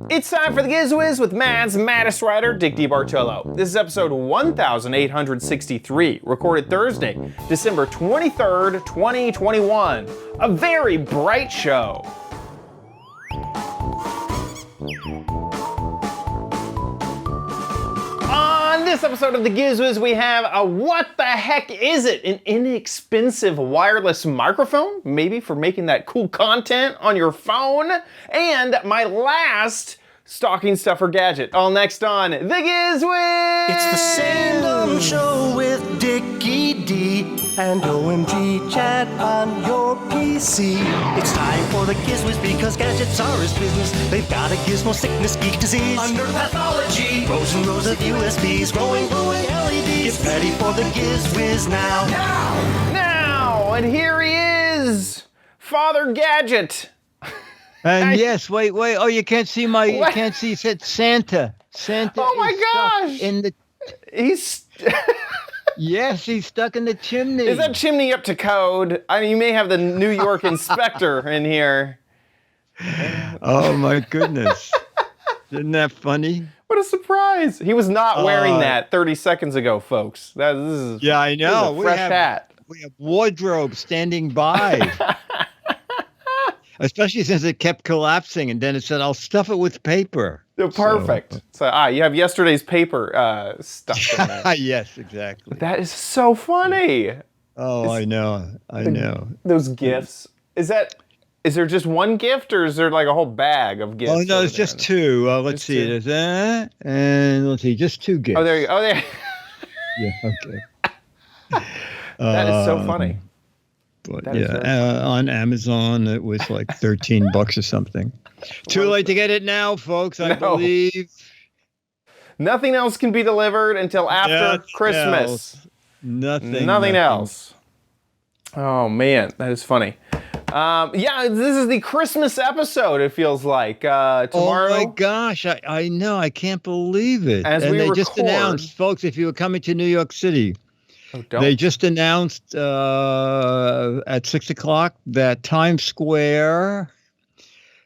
It's time for the Giz Wiz with Matt's Maddest writer, Dick DiBartolo. This is episode 1863, recorded Thursday, December 23rd, 2021. A very bright show. On this episode of the Giz Wiz, we have a what the heck is it? An inexpensive wireless microphone, maybe for making that cool content on your phone, and my last stocking stuffer gadget. All next on the Giz Wiz. It's the same dumb show with Dickie D and OMG chat on your PC. It's time for the Giz Wiz because gadgets are his business. They've got a gizmo sickness, geek disease, under pathology, rows and rows of USBs, glowing LEDs. Get ready for the Giz Wiz now. Now, and here he is, Father Gadget. And yes, wait. Oh, you can't see you can't see. It said Santa. Santa. Oh my is stuck gosh! in the. He's. Yes, he's stuck in the chimney. Is that chimney up to code? I mean, you may have the New York inspector in here. Oh my goodness! Isn't that funny? What a surprise! He was not wearing that 30 seconds ago, folks. This is Yeah, I know. This is a fresh hat. We have wardrobe standing by. Especially since it kept collapsing, and then it said, "I'll stuff it with paper." Oh, perfect. So you have yesterday's paper stuffed in there. Yes, exactly. That is so funny. Oh, I know. Those gifts. Is there just one gift, or is there like a whole bag of gifts? Oh no, it's just two. Let's see. There's and let's see, just two gifts. Oh, there you go. Oh, there. Yeah. Okay. That is so funny. But yeah, on Amazon it was like $13 or something. Too late to get it now, folks. I believe nothing else can be delivered until after Christmas. Nothing else. Oh man, that is funny. Yeah, this is the Christmas episode. It feels like tomorrow. Oh my gosh, I know. I can't believe it. They just announced, folks, if you were coming to New York City. They just announced at 6 o'clock that Times Square,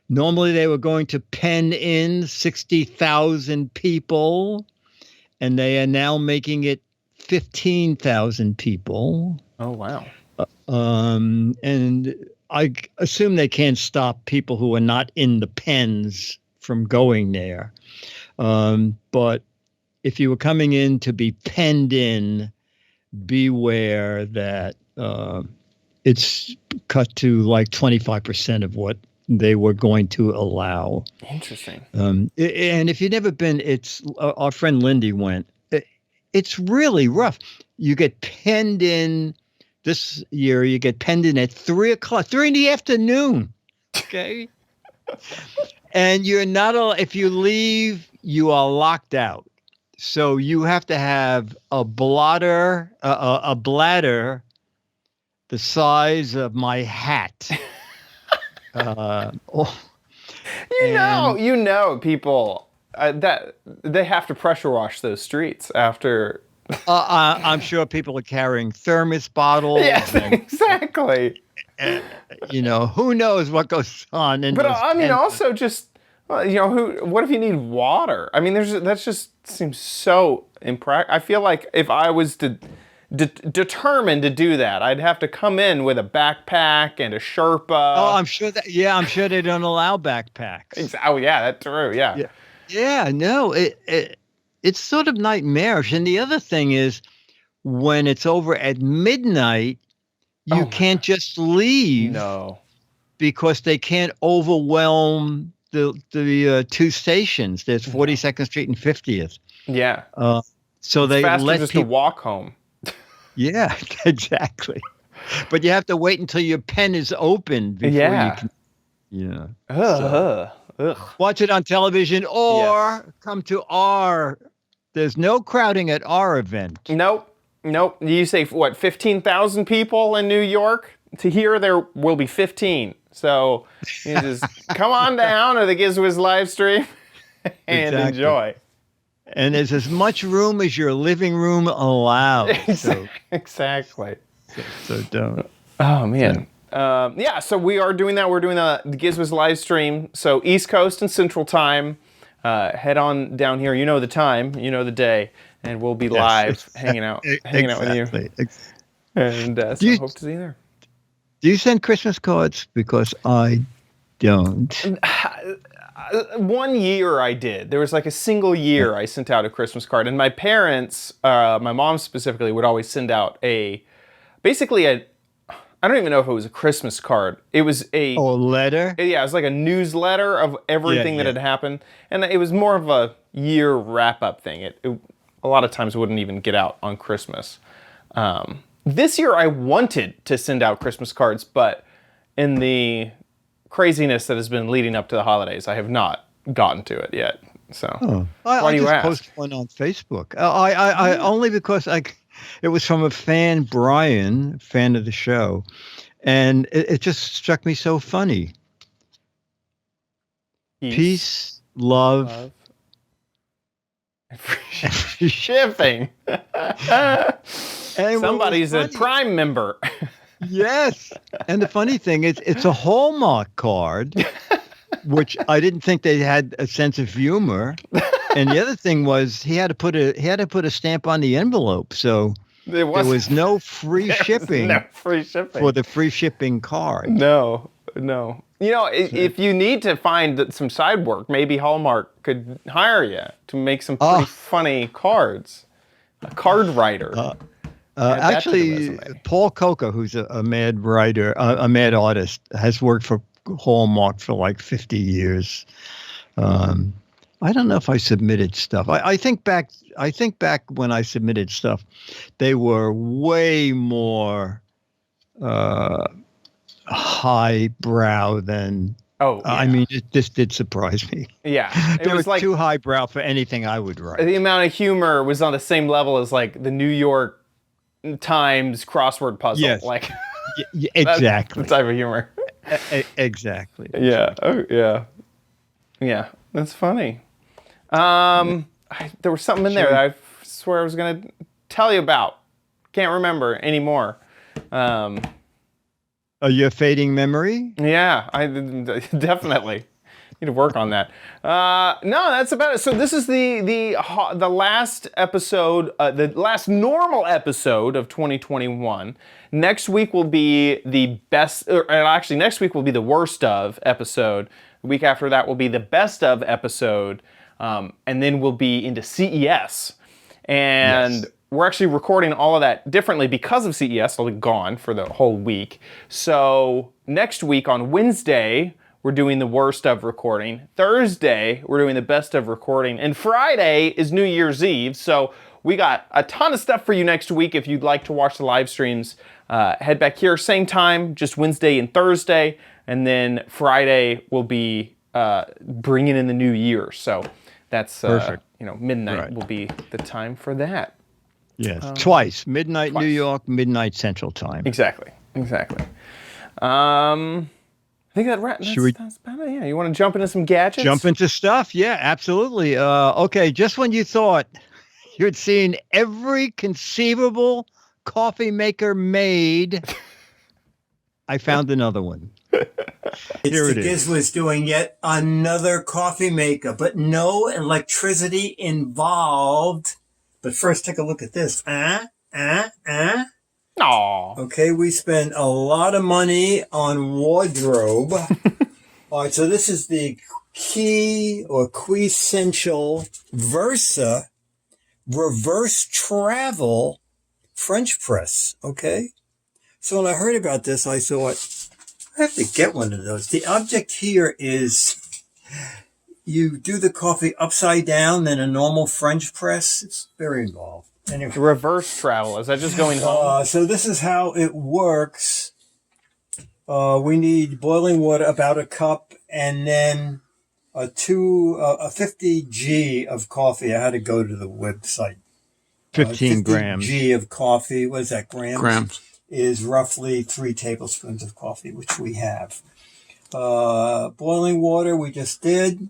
normally they were going to pen in 60,000 people, and they are now making it 15,000 people. Oh, wow. And I assume they can't stop people who are not in the pens from going there. But if you were coming in to be penned in, beware that it's cut to like 25% of what they were going to allow. Interesting. And if you've never been, it's our friend Lindy went. It's really rough. You get penned in this year. You get penned in at 3 in the afternoon. Okay. And you're not. If you leave, you are locked out. So you have to have a bladder the size of my hat. You know, people that they have to pressure wash those streets after. I'm sure people are carrying thermos bottles. Yes, exactly. Who knows what goes on in. But I mean, also just. Well, what if you need water? I mean, that just seems so impractical. I feel like if I was to determined to do that, I'd have to come in with a backpack and a Sherpa. Oh, I'm sure they don't allow backpacks. Oh, yeah, that's true. Yeah. Yeah, no, it's sort of nightmarish. And the other thing is, when it's over at midnight, you can't just leave. No. Because they can't overwhelm the two stations. There's 42nd Street and 50th. Yeah. So they let just people to walk home. Yeah, exactly. But you have to wait until your pen is open before you can. Yeah. Watch it on television or come to our. There's no crowding at our event. Nope. You say what? 15,000 people in New York. To here, there will be 15. So you just come on down to the Giz Wiz live stream and enjoy. And there's as much room as your living room allows. Exactly. So don't. Oh, man. So we are doing that. We're doing the Giz Wiz live stream. So East Coast and Central Time. head on down here. You know the time, you know the day, and we'll be live hanging out with you. And so hope to see you there. Do you send Christmas cards? Because I don't. One year I did. There was like a single year I sent out a Christmas card, and my parents, my mom specifically, would always send out basically a. I don't even know if it was a Christmas card. It was a letter. Yeah, it was like a newsletter of everything that had happened, and it was more of a year wrap-up thing. It a lot of times wouldn't even get out on Christmas. This year I wanted to send out Christmas cards, but in the craziness that has been leading up to the holidays, I have not gotten to it yet. So why do you ask? I just post one on Facebook. I only because it was from a fan, Brian, fan of the show, and it just struck me so funny. Peace, love. Free shipping. Somebody's a Prime member. Yes. And the funny thing is, it's a Hallmark card, which I didn't think they had a sense of humor. And the other thing was he had to put a stamp on the envelope, so there was no free shipping. No free shipping for the free shipping card. No. You know, if you need to find some side work, maybe Hallmark could hire you to make some pretty funny cards. A card writer. Actually, Paul Coca, who's a mad writer, a mad artist, has worked for Hallmark for like 50 years. I don't know if I submitted stuff. I think back when I submitted stuff, they were way more highbrow than. Oh, yeah. I mean, this did surprise me. Yeah, it was like too highbrow for anything I would write. The amount of humor was on the same level as like the New York Times crossword puzzle. Yes. Like, exactly. The type of humor. Exactly. Yeah. Oh, yeah. Yeah. That's funny. There was something in there that I swear I was going to tell you about. Can't remember anymore. Your fading memory? Yeah, I definitely need to work on that. No, that's about it. So this is the last episode, the last normal episode of 2021. Next week will be the best, or actually next week will be the worst of episode. The week after that will be the best of episode, and then we'll be into CES. And we're actually recording all of that differently because of CES. I'll be gone for the whole week. So next week on Wednesday, we're doing the worst of recording. Thursday, we're doing the best of recording. And Friday is New Year's Eve. So we got a ton of stuff for you next week. If you'd like to watch the live streams, head back here, same time, just Wednesday and Thursday. And then Friday will be bringing in the new year. So that's, perfect. Midnight will be the time for that. Yes, twice. Midnight New York, midnight Central Time. Exactly. I think that's about it. Yeah, you want to jump into some gadgets? Jump into stuff? Yeah, absolutely. Okay, just when you thought you'd seen every conceivable coffee maker made, I found another one. It's the Giz Wiz doing yet another coffee maker, but no electricity involved. But first, take a look at this. Aww. Okay, we spend a lot of money on wardrobe. All right, so this is the Quessential Versa reverse travel French press. Okay, so when I heard about this, I thought, I have to get one of those. The object here is you do the coffee upside down than a normal French press. It's very involved. Anyway. Reverse travel. Is that just going home? So this is how it works. We need boiling water, about a cup, and then a 50 G of coffee. I had to go to the website. 15 grams. G of coffee. What is that? Grams. Is roughly 3 tablespoons of coffee, which we have. Boiling water, we just did.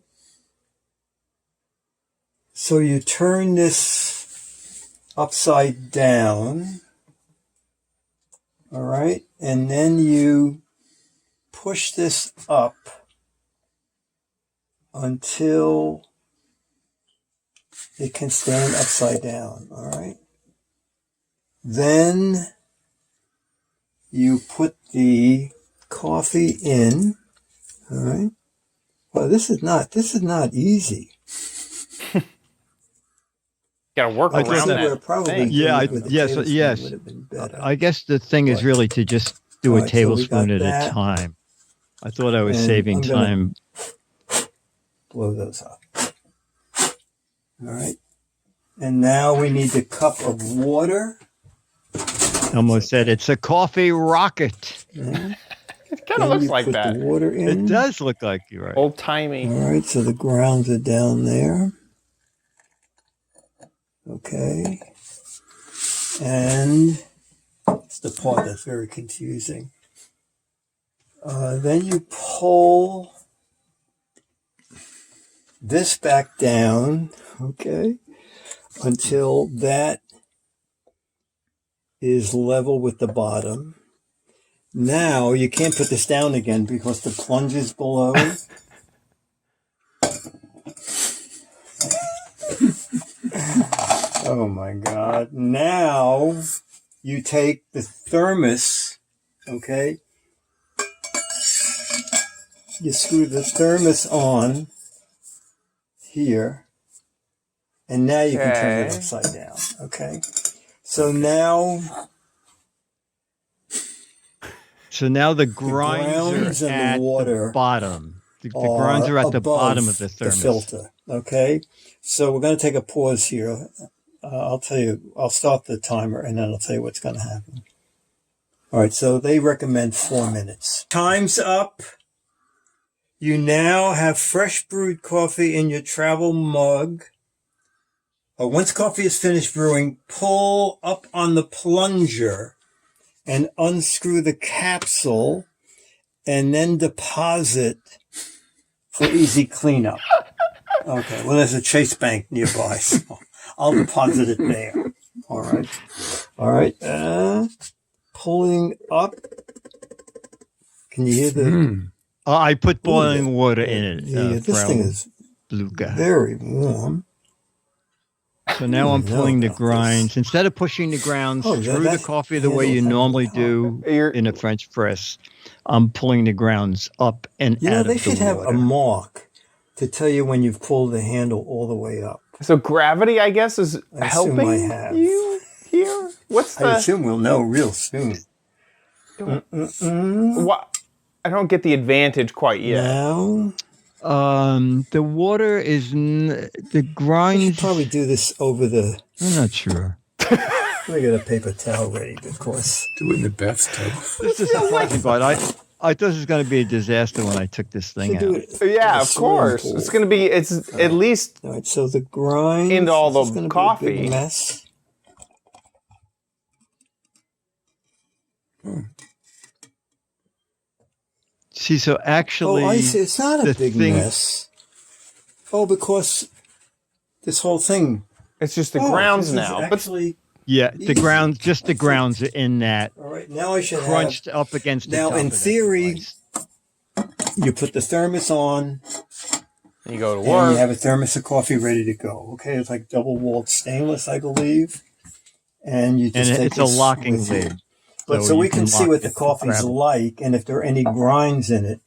So you turn this upside down, all right, and then you push this up until it can stand upside down, all right? Then you put the coffee in, all right? Well, this is not easy. Got to work I around guess that. We're probably thing. Yeah, doing it with a yes, tablespoon yes. would have been better. I guess the thing is really to just do All a right, so we tablespoon got at that. a time. I thought I was And saving I'm gonna- time. Blow those up. All right. And now we need a cup of water. Almost said it's a coffee rocket. Yeah. It kind of looks like put that. the water in. It does look like you're right. Old timey. All right, so the grounds are down there. Okay. And it's the part that's very confusing. Then you pull this back down, okay, until that is level with the bottom. Now you can't put this down again because the plunge is below. Oh my God. Now you take the thermos, okay? You screw the thermos on here, and now you can turn it Okay. upside down, okay? So now the grounds grinds are and at the water the bottom. The grinds are at the above bottom of the thermos. filter, okay? So we're going to take a pause here. I'll tell you, I'll start the timer and then I'll tell you what's going to happen. All right, so they recommend 4 minutes. Time's up. You now have fresh brewed coffee in your travel mug. Once coffee is finished brewing, pull up on the plunger and unscrew the capsule and then deposit for easy cleanup. Okay, well, there's a Chase Bank nearby, so I'll deposit it there. All right. All right. Pulling up. Can you hear the... I put boiling water in it. Yeah, this Frau thing is Bluka. very warm. So now I'm know pulling the about grinds. Instead of pushing the grounds Oh, through the that coffee the way you handle normally thing. do You're- in a French press, I'm pulling the grounds up and You out know, of they the should have water. a mark to tell you when you've pulled the handle all the way up. So gravity, I guess, is I helping assume I have. you here. What's I the? assume we'll know real soon. What? I don't get the advantage quite yet. Now, The water is the I should grinds. probably do this over the... I'm not sure. Let me get a paper towel ready, because... Do it in the bathtub. This is surprising, but I thought this was going to be a disaster when I took this thing Should do out. it in Yeah, a of swimming course. pool. It's gonna be. It's at least. All right, so the grind... Into all the is gonna coffee. Be a big mess. See, so actually, I see. It's not a the big thing- mess. Oh, because this whole thing... It's just the grounds this is now. But Actually, yeah, the grounds, just the grounds are in that all right, now I should crunched up against the Now, top in of that theory, device. you put the thermos on, you go to and work. you have a thermos of coffee ready to go. Okay, it's like double-walled stainless, I believe. And you just And take it's a this locking with you. lid. But so you we can see lock what the it to coffee's grab it. like, and if there are any grinds in it,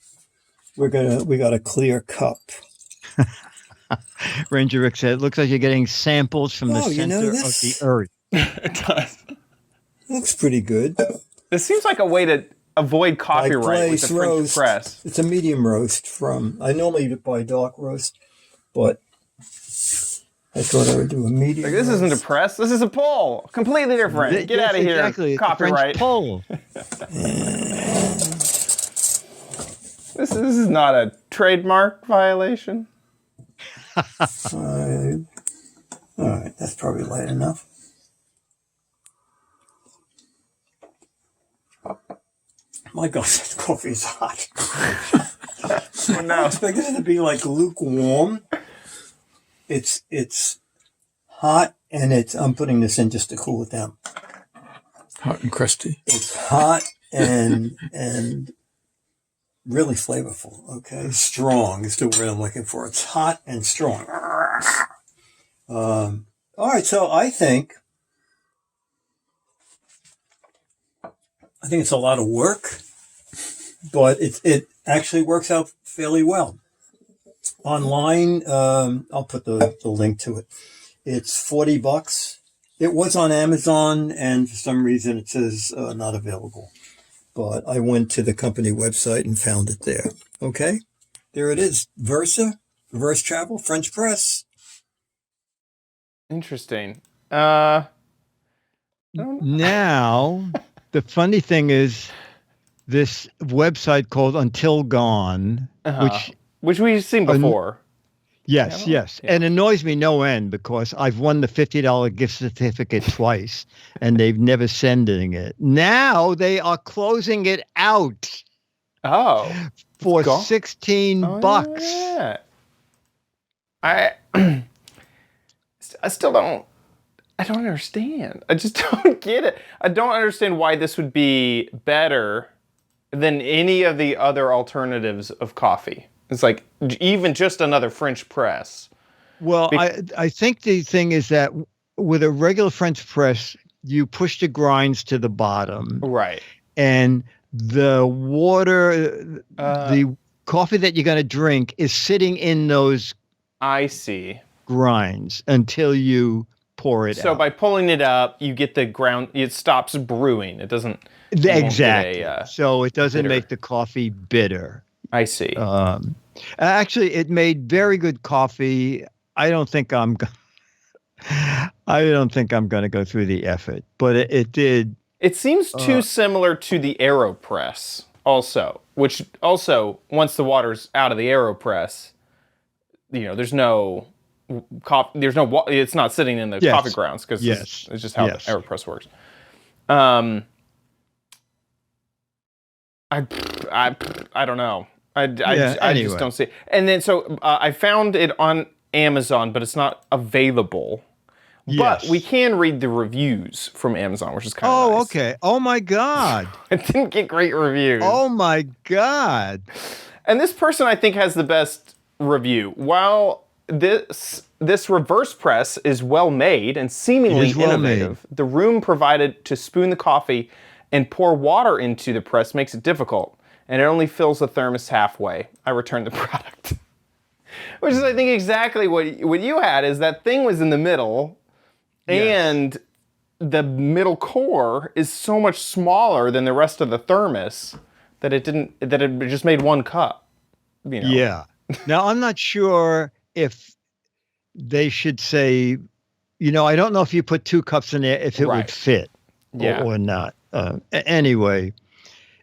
we got a clear cup. Ranger Rick said, it looks like you're getting samples from the Oh, you know, center of this- the earth. It does. Looks pretty good. This seems like a way to avoid copyright with Glaze the French roast. press. It's a medium roast from. I normally buy dark roast, but I thought I would do a medium. Like, this isn't a roast. press. This is a poll. Completely different. Get Yes, out of here. exactly. It's a French Copyright. poll. This is not a trademark violation. All right, that's probably light enough. My God, that coffee is hot. Oh, no. I expected it to be like lukewarm. It's hot, and I'm putting this in just to cool it down. Hot and crusty. It's hot and really flavorful. Okay, strong is the word I'm looking for. It's hot and strong. All right, so I think it's a lot of work, but it actually works out fairly well. Online, I'll put the link to it. It's $40. It was on Amazon, and for some reason it says not available. But I went to the company website and found it there. Okay, there it is. Versa, reverse travel, French press. Interesting. Now, the funny thing is, this website called Until Gone, which we've seen before. Yes, yes. And annoys me no end because I've won the $50 gift certificate twice and they've never sending it. Now they are closing it out. Oh. For $16. Yeah. I still don't understand. I just don't get it. I don't understand why this would be better than any of the other alternatives of coffee. It's like even just another French press. Well, I think the thing is that with a regular French press, you push the grinds to the bottom. Right. And the water, the coffee that you're going to drink is sitting in those grinds until you pour it out. So by pulling it up, you get the ground, it stops brewing. It doesn't. Exactly. So it doesn't make the coffee bitter. I see. Actually, it made very good coffee. I don't think I'm going to go through the effort, but it did. It seems too similar to the AeroPress also, which also, once the water's out of the AeroPress, there's no coffee, it's not sitting in the coffee grounds because it's just how the AeroPress works. I don't know. I just don't see it. And then so I found it on Amazon, but it's not available. But we can read the reviews from Amazon, which is kind of nice. Oh, okay. Oh my God. It didn't get great reviews. Oh my God. And this person, I think, has the best review. While this reverse press is well made and seemingly innovative, the room provided to spoon the coffee and pour water into the press makes it difficult, and it only fills the thermos halfway. I returned the product. Which is, I think, exactly what you had, is that thing was in the middle, and the middle core is so much smaller than the rest of the thermos that it just made one cup. Yeah. Now, I'm not sure if they should say, I don't know if you put 2 cups in there, if it would fit or not. Anyway,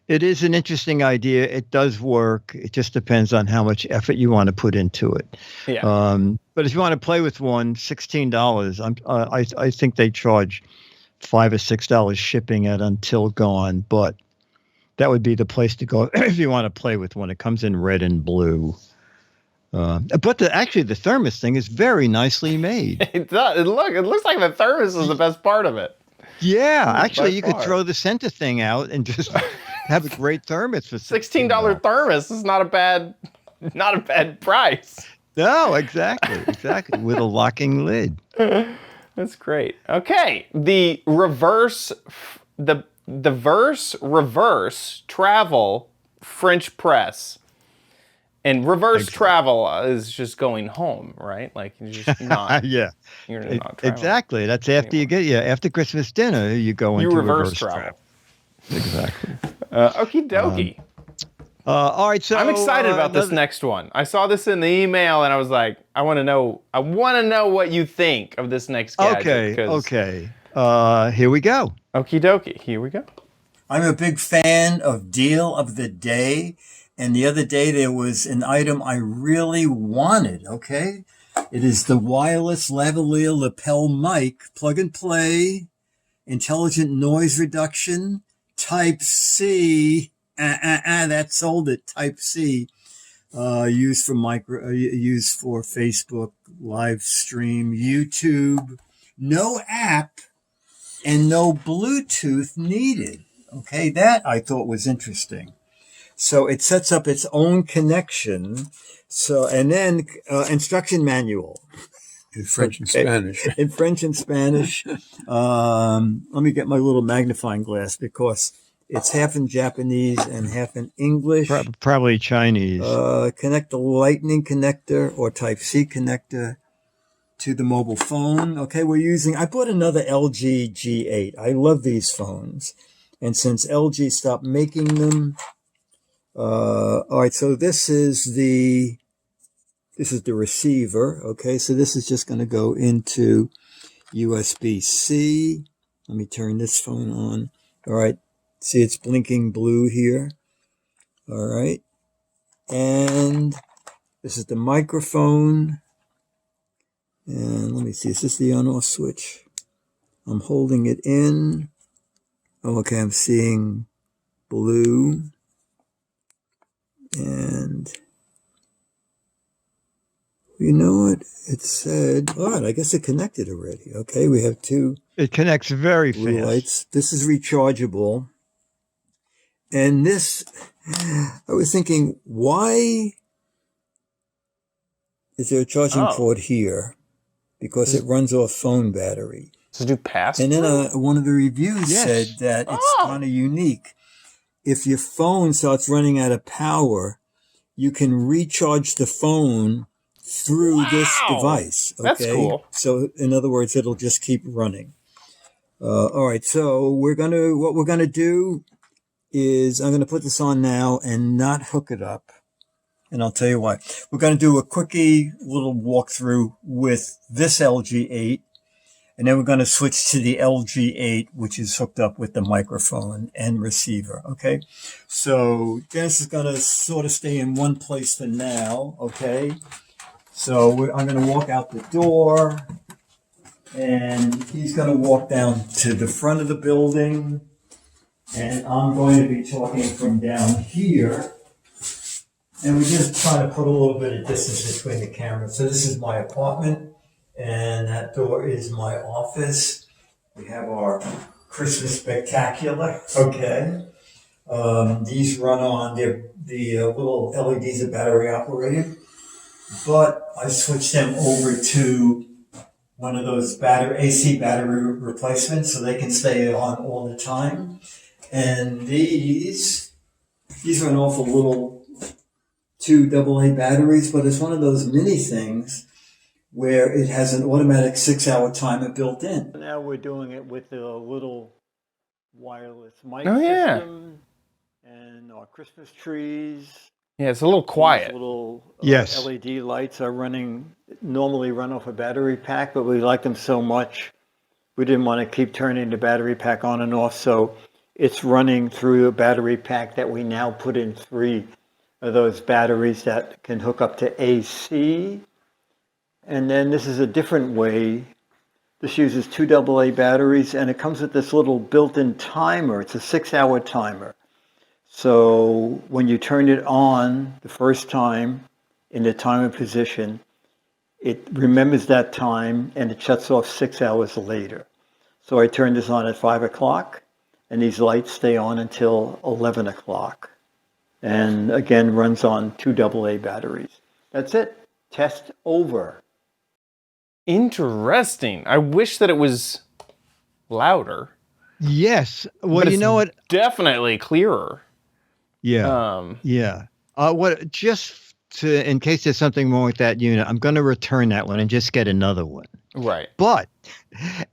it is an interesting idea. It does work. It just depends on how much effort you want to put into it. Yeah. But if you want to play with one, $16. I think they charge $5 or $6 shipping at Until Gone, but that would be the place to go if you want to play with one. It comes in red and blue. But actually, the thermos thing is very nicely made. It does. It looks like the thermos is the best part of it. Yeah, actually, you could throw the center thing out and just have a great thermos for $16 thermos is not a bad price. No, exactly, with a locking lid. That's great. Okay, the reverse travel French press. And reverse travel is just going home, right? Like you're just not. You're not traveling. Exactly. That's after after Christmas dinner, you go into reverse travel. Exactly. Okie dokie. All right. So I'm excited about this next one. I saw this in the email, and I was like, I want to know what you think of this next gadget. Okay. Here we go. Okie dokie. Here we go. I'm a big fan of Deal of the Day. And the other day there was an item I really wanted, okay? It is the wireless lavalier lapel mic, plug and play, intelligent noise reduction, Type C. That sold it, Type C. Used for Facebook live stream, YouTube. No app and no Bluetooth needed. Okay, that I thought was interesting. So it sets up its own connection. So, and then instruction manual. In French and Okay. Spanish. In French and Spanish. Let me get my little magnifying glass because it's half in Japanese and half in English. Probably Chinese. Connect the lightning connector or Type-C connector to the mobile phone. Okay, I bought another LG G8. I love these phones. And since LG stopped making them, all right, so this is the receiver. Okay, so this is just going to go into USB-C. Let me turn this phone on. All right, see it's blinking blue here. All right, and this is the microphone. And let me see, is this the on-off switch? I'm holding it in. Oh, okay, I'm seeing blue. And you know what? It said, all right, I guess it connected already. Okay, we have two It connects very blue fast. lights. This is rechargeable. And this, I was thinking, why is there a charging port here? Because it runs off phone battery. So do pass. And then one of the reviews said that it's kind of unique. If your phone starts running out of power, you can recharge the phone through this device. Okay? That's cool. So in other words, it'll just keep running. All right. So what we're gonna do is I'm gonna put this on now and not hook it up. And I'll tell you why. We're going to do a quickie little walkthrough with this LG8. And then we're going to switch to the LG8, which is hooked up with the microphone and receiver. Okay. So Dennis is going to sort of stay in one place for now. Okay. So I'm going to walk out the door and he's going to walk down to the front of the building. And I'm going to be talking from down here. And we just try to put a little bit of distance between the cameras. So this is my apartment, and that door is my office. We have our Christmas spectacular. Okay. These run on the little LEDs are battery operated, but I switched them over to one of those AC battery replacements so they can stay on all the time. And these run off a little 2 AA batteries, but it's one of those mini things where it has an automatic 6-hour timer built in. Now we're doing it with a little wireless mic system and our Christmas trees. Yeah, it's a little quiet. These little Yes. LED lights are normally run off a battery pack, but we like them so much we didn't want to keep turning the battery pack on and off, so it's running through a battery pack that we now put in 3 of those batteries that can hook up to AC. And then this is a different way. This uses 2 AA batteries, and it comes with this little built-in timer. It's a 6-hour timer. So when you turn it on the first time in the timer position, it remembers that time and it shuts off 6 hours later. So I turned this on at 5 o'clock, and these lights stay on until 11 o'clock. And again, runs on 2 AA batteries. That's it. Test over. Interesting. I wish that it was louder. Yes. Well, But you it's know what? Definitely clearer. Yeah. In case there's something wrong with that unit, I'm going to return that one and just get another one. Right. But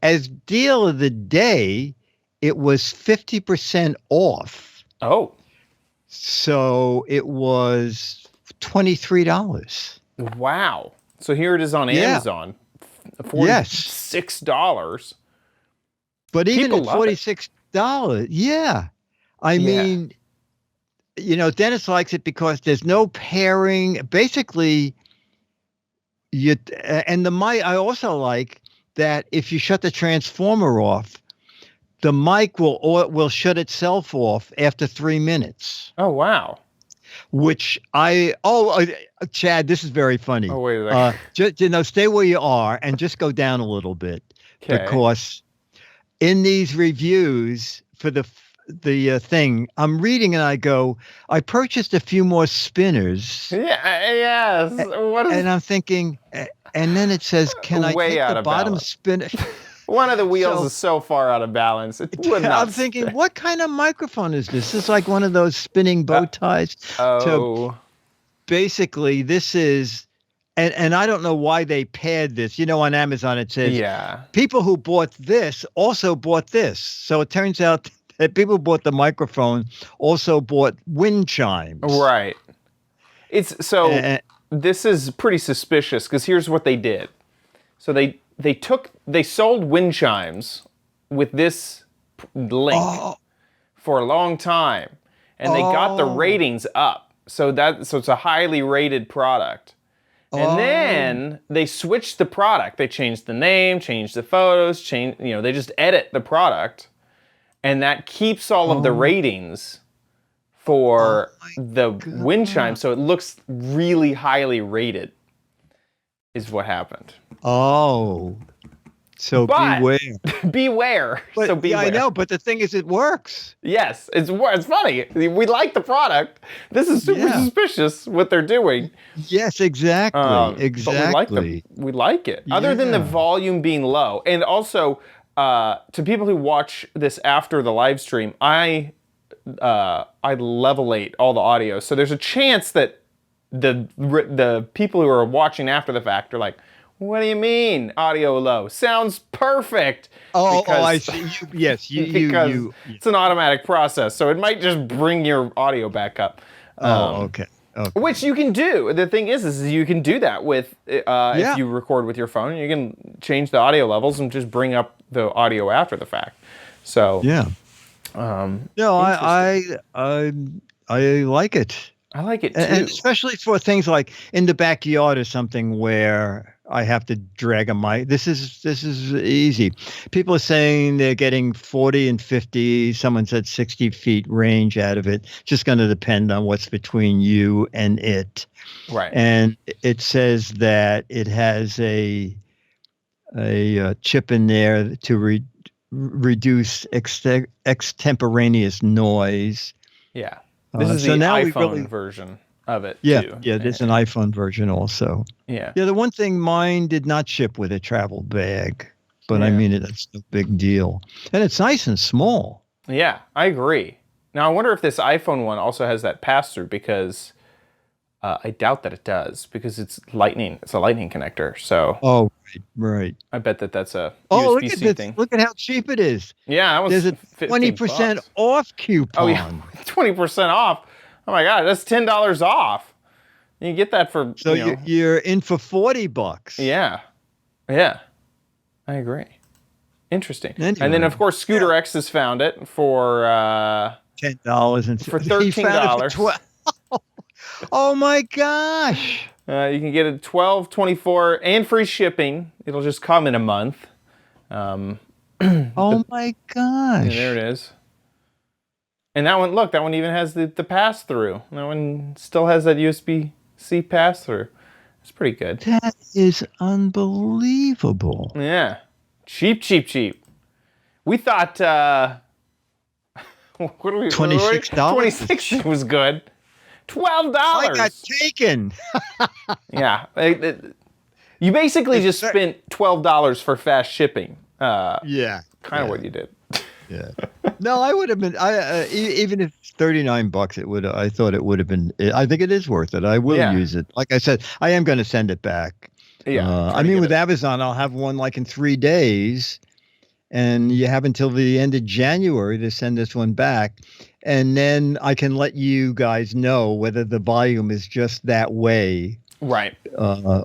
as deal of the day, it was 50% off. Oh. So it was $23. Wow. So here it is on Amazon. $46. But even People at love it. $46, I mean, Dennis likes it because there's no pairing. Basically, and the mic, I also like that if you shut the transformer off, the mic will shut itself off after 3 minutes. Oh, wow. Which Chad, this is very funny. Oh, wait a second. Just, stay where you are and just go down a little bit. Okay. Because in these reviews for the thing, I'm reading and I go, I purchased a few more spinners, Yeah, yes. What and is I'm thinking, and then it says, can I way take out the of bottom balance? spinner? One of the wheels So- is so far out of balance. It would not. I'm thinking, what kind of microphone is this? This is like one of those spinning bow ties. Oh, Basically, this is, and I don't know why they paired this. You know, on Amazon it says yeah. people who bought this also bought this. So it turns out that people who bought the microphone also bought wind chimes. Right. It's so. Uh, This is pretty suspicious because here's what they did. So they sold wind chimes with this link Oh, for a long time, and they got the Oh. ratings up. So it's a highly rated product. And then they switched the product. They changed the name, changed the photos, they just edit the product, and that keeps all of the ratings for the wind chime, so it looks really highly rated. Is what happened. oh. So But- beware. Beware. But, So beware. yeah, I know, but the thing is, it works. Yes, it's funny. We like the product. This is super Yeah. suspicious what they're doing. Yes, exactly. Exactly. But we like it. Other than the Yeah. volume being low, and also to people who watch this after the live stream, I levelate all the audio, so there's a chance that the people who are watching after the fact are like, "What do you mean audio low? Sounds perfect." Oh, I see. Yes, Because you. it's an automatic process, so it might just bring your audio back up. Okay. Which you can do. The thing is you can do that with if you record with your phone. You can change the audio levels and just bring up the audio after the fact. So Yeah. No, I like it. I like it too. And especially for things like in the backyard or something where I have to drag a mic. This is easy. People are saying they're getting 40 and 50. Someone said 60 feet range out of it. Just going to depend on what's between you and it. Right. And it says that it has a chip in there to reduce extemporaneous noise. Yeah. This is so the now we iPhone really- version of it Yeah, too. yeah. There's an iPhone version also. Yeah. Yeah, the one thing, mine did not ship with a travel bag, but I Yeah. mean, that's no big deal. And it's nice and small. Yeah, I agree. Now I wonder if this iPhone one also has that pass-through, because I doubt that it does, because it's lightning. It's a lightning connector. So Oh, right. I bet that's a Oh, look at USB-C this. thing. Look at how cheap it is. Yeah, that was There's a 15 20% bucks. off coupon. Oh yeah, 20% off. Oh my God, that's $10 off. You can get that for So you're in for $40. Yeah. I agree. Interesting. Anyway. And then of course Scooter X has found it for $10 and for he found it $13. for $12. Oh my gosh. You can get it 12, 24, and free shipping. It'll just come in a month. Oh my gosh. Yeah, there it is. And that one, look, that one even has the pass-through. That one still has that USB-C pass-through. It's pretty good. That is unbelievable. Yeah. Cheap. We thought, what do we... $26? 26 was good. $12. I got taken. Yeah. You basically just spent $12 for fast shipping. Yeah. Kind of what you did. Yeah. No, I would have been. Even if $39, it would. I thought it would have been. I think it is worth it. I will use it. Like I said, I am going to send it back. Yeah. I mean, with Amazon, I'll have one like in 3 days, and you have until the end of January to send this one back, and then I can let you guys know whether the volume is just that way, Right.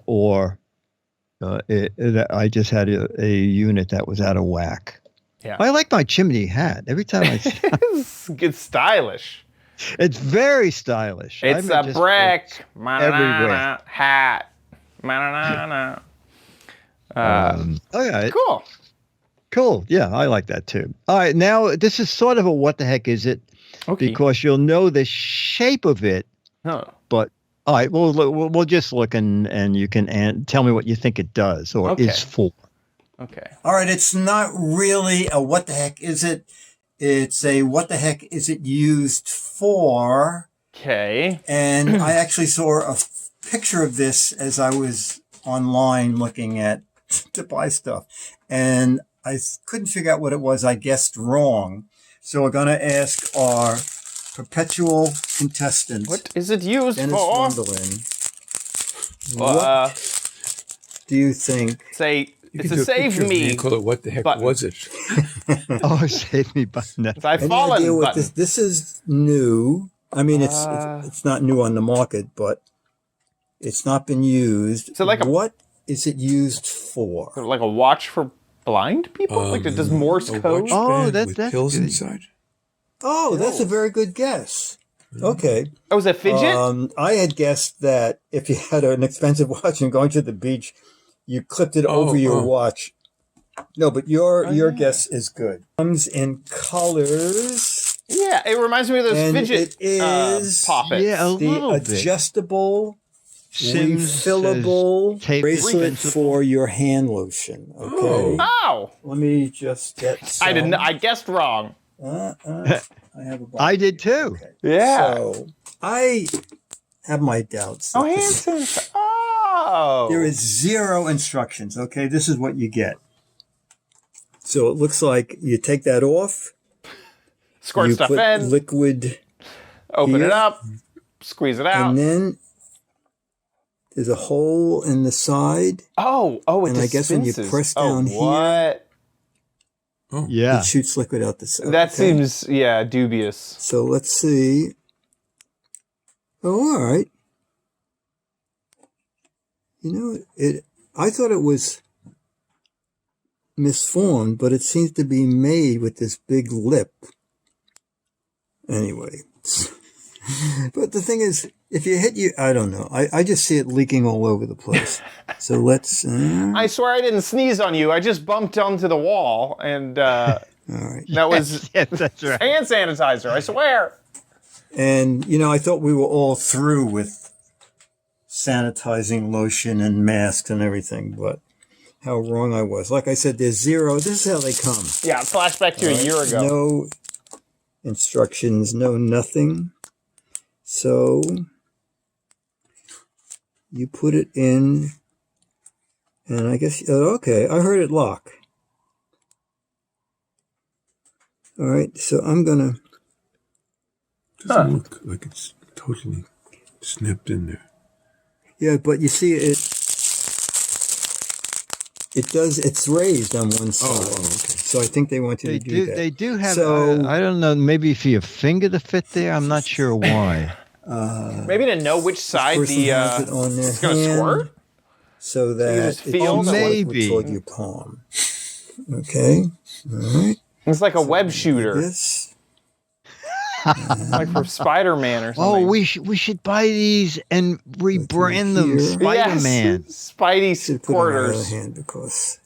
or I just had a unit that was out of whack. Yeah. I like my chimney hat. Every time I see It's stylish. it's very stylish. It's I a mean, brick. everywhere. Hat. Oh yeah, Cool. Yeah, I like that too. All right, now this is sort of a what the heck is it? Okay. Because you'll know the shape of it, Oh. but all right, we'll just look and you can tell me what you think it does or Okay. is for. Okay. All right, it's not really a what the heck is it? It's a what the heck is it used for? Okay. And I actually saw a picture of this as I was online looking at to buy stuff. And I couldn't figure out what it was. I guessed wrong. So we're going to ask our perpetual contestant. What is it used Dennis for? Wonderland. What do you think? Say, You it's could a do save picture of me. and call it what the heck button. was it? Oh, save me button. It's I've Any fallen idea what button. this is new. I mean, it's not new on the market, but it's not been used. So like what is it used for? Like a watch for blind people? Like it does Morse A code? watch Oh, band with that's pills good. inside. Oh, that's a very good guess. Okay. Oh, was it fidget? I had guessed that if you had an expensive watch and going to the beach, you clipped it over your watch. No, but your guess is good. Comes in colors. Yeah, it reminds me of those And fidget it is poppets. Yeah, a The little bit. adjustable, Sims refillable says tape bracelet replaceable. for your hand lotion. Okay. Oh, Let me just get some. I didn't. I guessed wrong. I have a box. I did too. Okay. Yeah. So I have my doubts. Oh, that hand this- sanitizer. Oh. There is 0 instructions. Okay, this is what you get. So it looks like you take that off. Squirt you stuff put in. liquid, Open here. it up. Squeeze it out. and then there's a hole in the side. Oh, it and I guess when you dispenses. press down oh, what? Yeah. It shoots liquid out the side. That okay? seems, dubious. So let's see. Oh, all right. You know, I thought it was misformed, but it seems to be made with this big lip. Anyway. But the thing is, if you hit I don't know. I just see it leaking all over the place. So let's... I swear I didn't sneeze on you. I just bumped onto the wall, and all right. that was Yes, that's right. hand sanitizer. I swear. And, I thought we were all through with sanitizing lotion and masks and everything, but how wrong I was. Like I said, there's 0. This is how they come. Yeah, flashback to a year ago. No instructions, no nothing. So you put it in, and I guess, okay, I heard it lock. All right, so I'm going to... Doesn't look like it's totally snipped in there. Yeah, but you see it's raised on one side. Oh, okay. So I think they want you They to do do. that. They do have. So- I don't know. Maybe for your finger to fit there. I'm not sure why. Maybe to know which side Person the has it on their it's gonna hand squirt. so that just it feel shoots the- liquid Maybe. toward your palm. Okay, all right. It's like a web shooter, This. like for Spider-Man or something. Oh, we should buy these and rebrand them here. Spider-Man. Yes, Spidey Should put it on the other squirters. hand because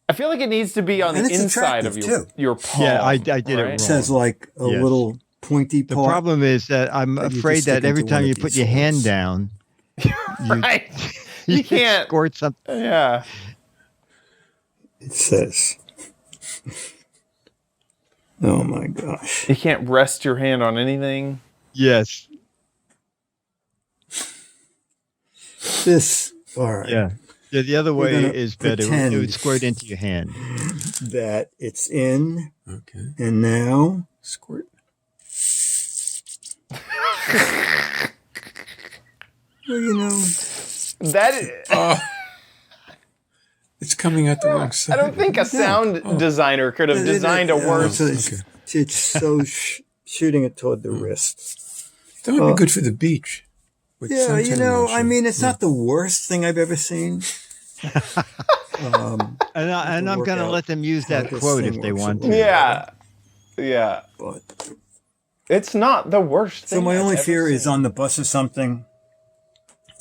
I feel like it needs to be on And the it's inside of attractive, your palm. Yeah, I did it right? wrong. it has like a Yes. little pointy The part. problem is that I'm That you afraid just stick that every into one time of you these put your hand holes. down, Right. You can't. squirt something. Yeah. It says. Oh my gosh! You can't rest your hand on anything. Yes. This. All right. Yeah. Yeah. The other way gonna is better. It pretend. would squirt into your hand. That it's in, Okay. and now. Squirt. Well, That It's coming out the wrong I side. don't think a sound designer could have designed a worse. It's so shooting it toward the wrist. That would be good for the beach. with Yeah, suntan lotion. I mean, it's not the worst thing I've ever seen. And I'm work going to out let them use how that this quote thing if they works a want little to. Yeah. Yeah. But It's not the worst thing. so my I've only ever fear is seen. on the bus or something.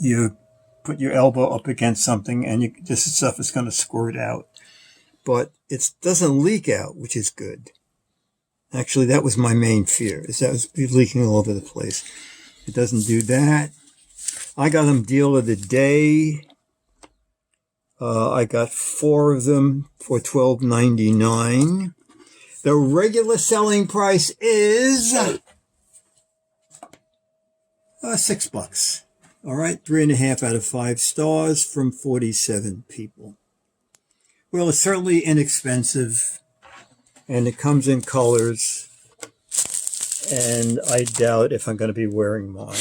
You put your elbow up against something, and this stuff is going to squirt out. But it doesn't leak out, which is good. Actually, that was my main fear, is that it was leaking all over the place. It doesn't do that. I got them deal of the day. I got 4 of them for $12.99. The regular selling price is $6. All right, 3.5 out of 5 stars from 47 people. Well, it's certainly inexpensive, and it comes in colors, and I doubt if I'm going to be wearing mine.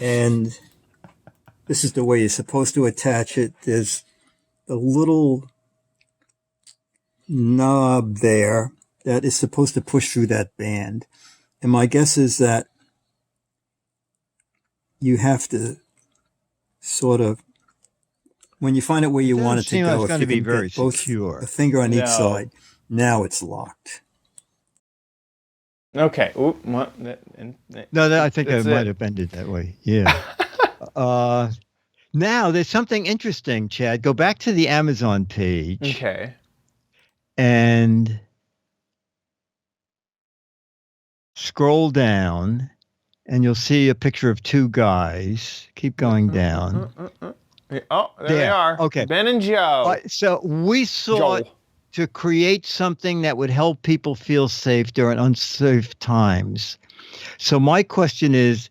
And this is the way you're supposed to attach it. There's a little knob there that is supposed to push through that band. And my guess is that you have to sort of, when you find out where you want it to seem like go, it's if gonna you be can very get both secure. a finger on each No. side, now it's locked. Okay. Ooh, No, I think I That's might it. have ended that way. Yeah. Now there's something interesting, Chad. Go back to the Amazon page Okay. and scroll down, and you'll see a picture of two guys. Keep going down. Oh, there they There. are. Okay. Ben and Joe. So we sought Joel. to create something that would help people feel safe during unsafe times. So my question is,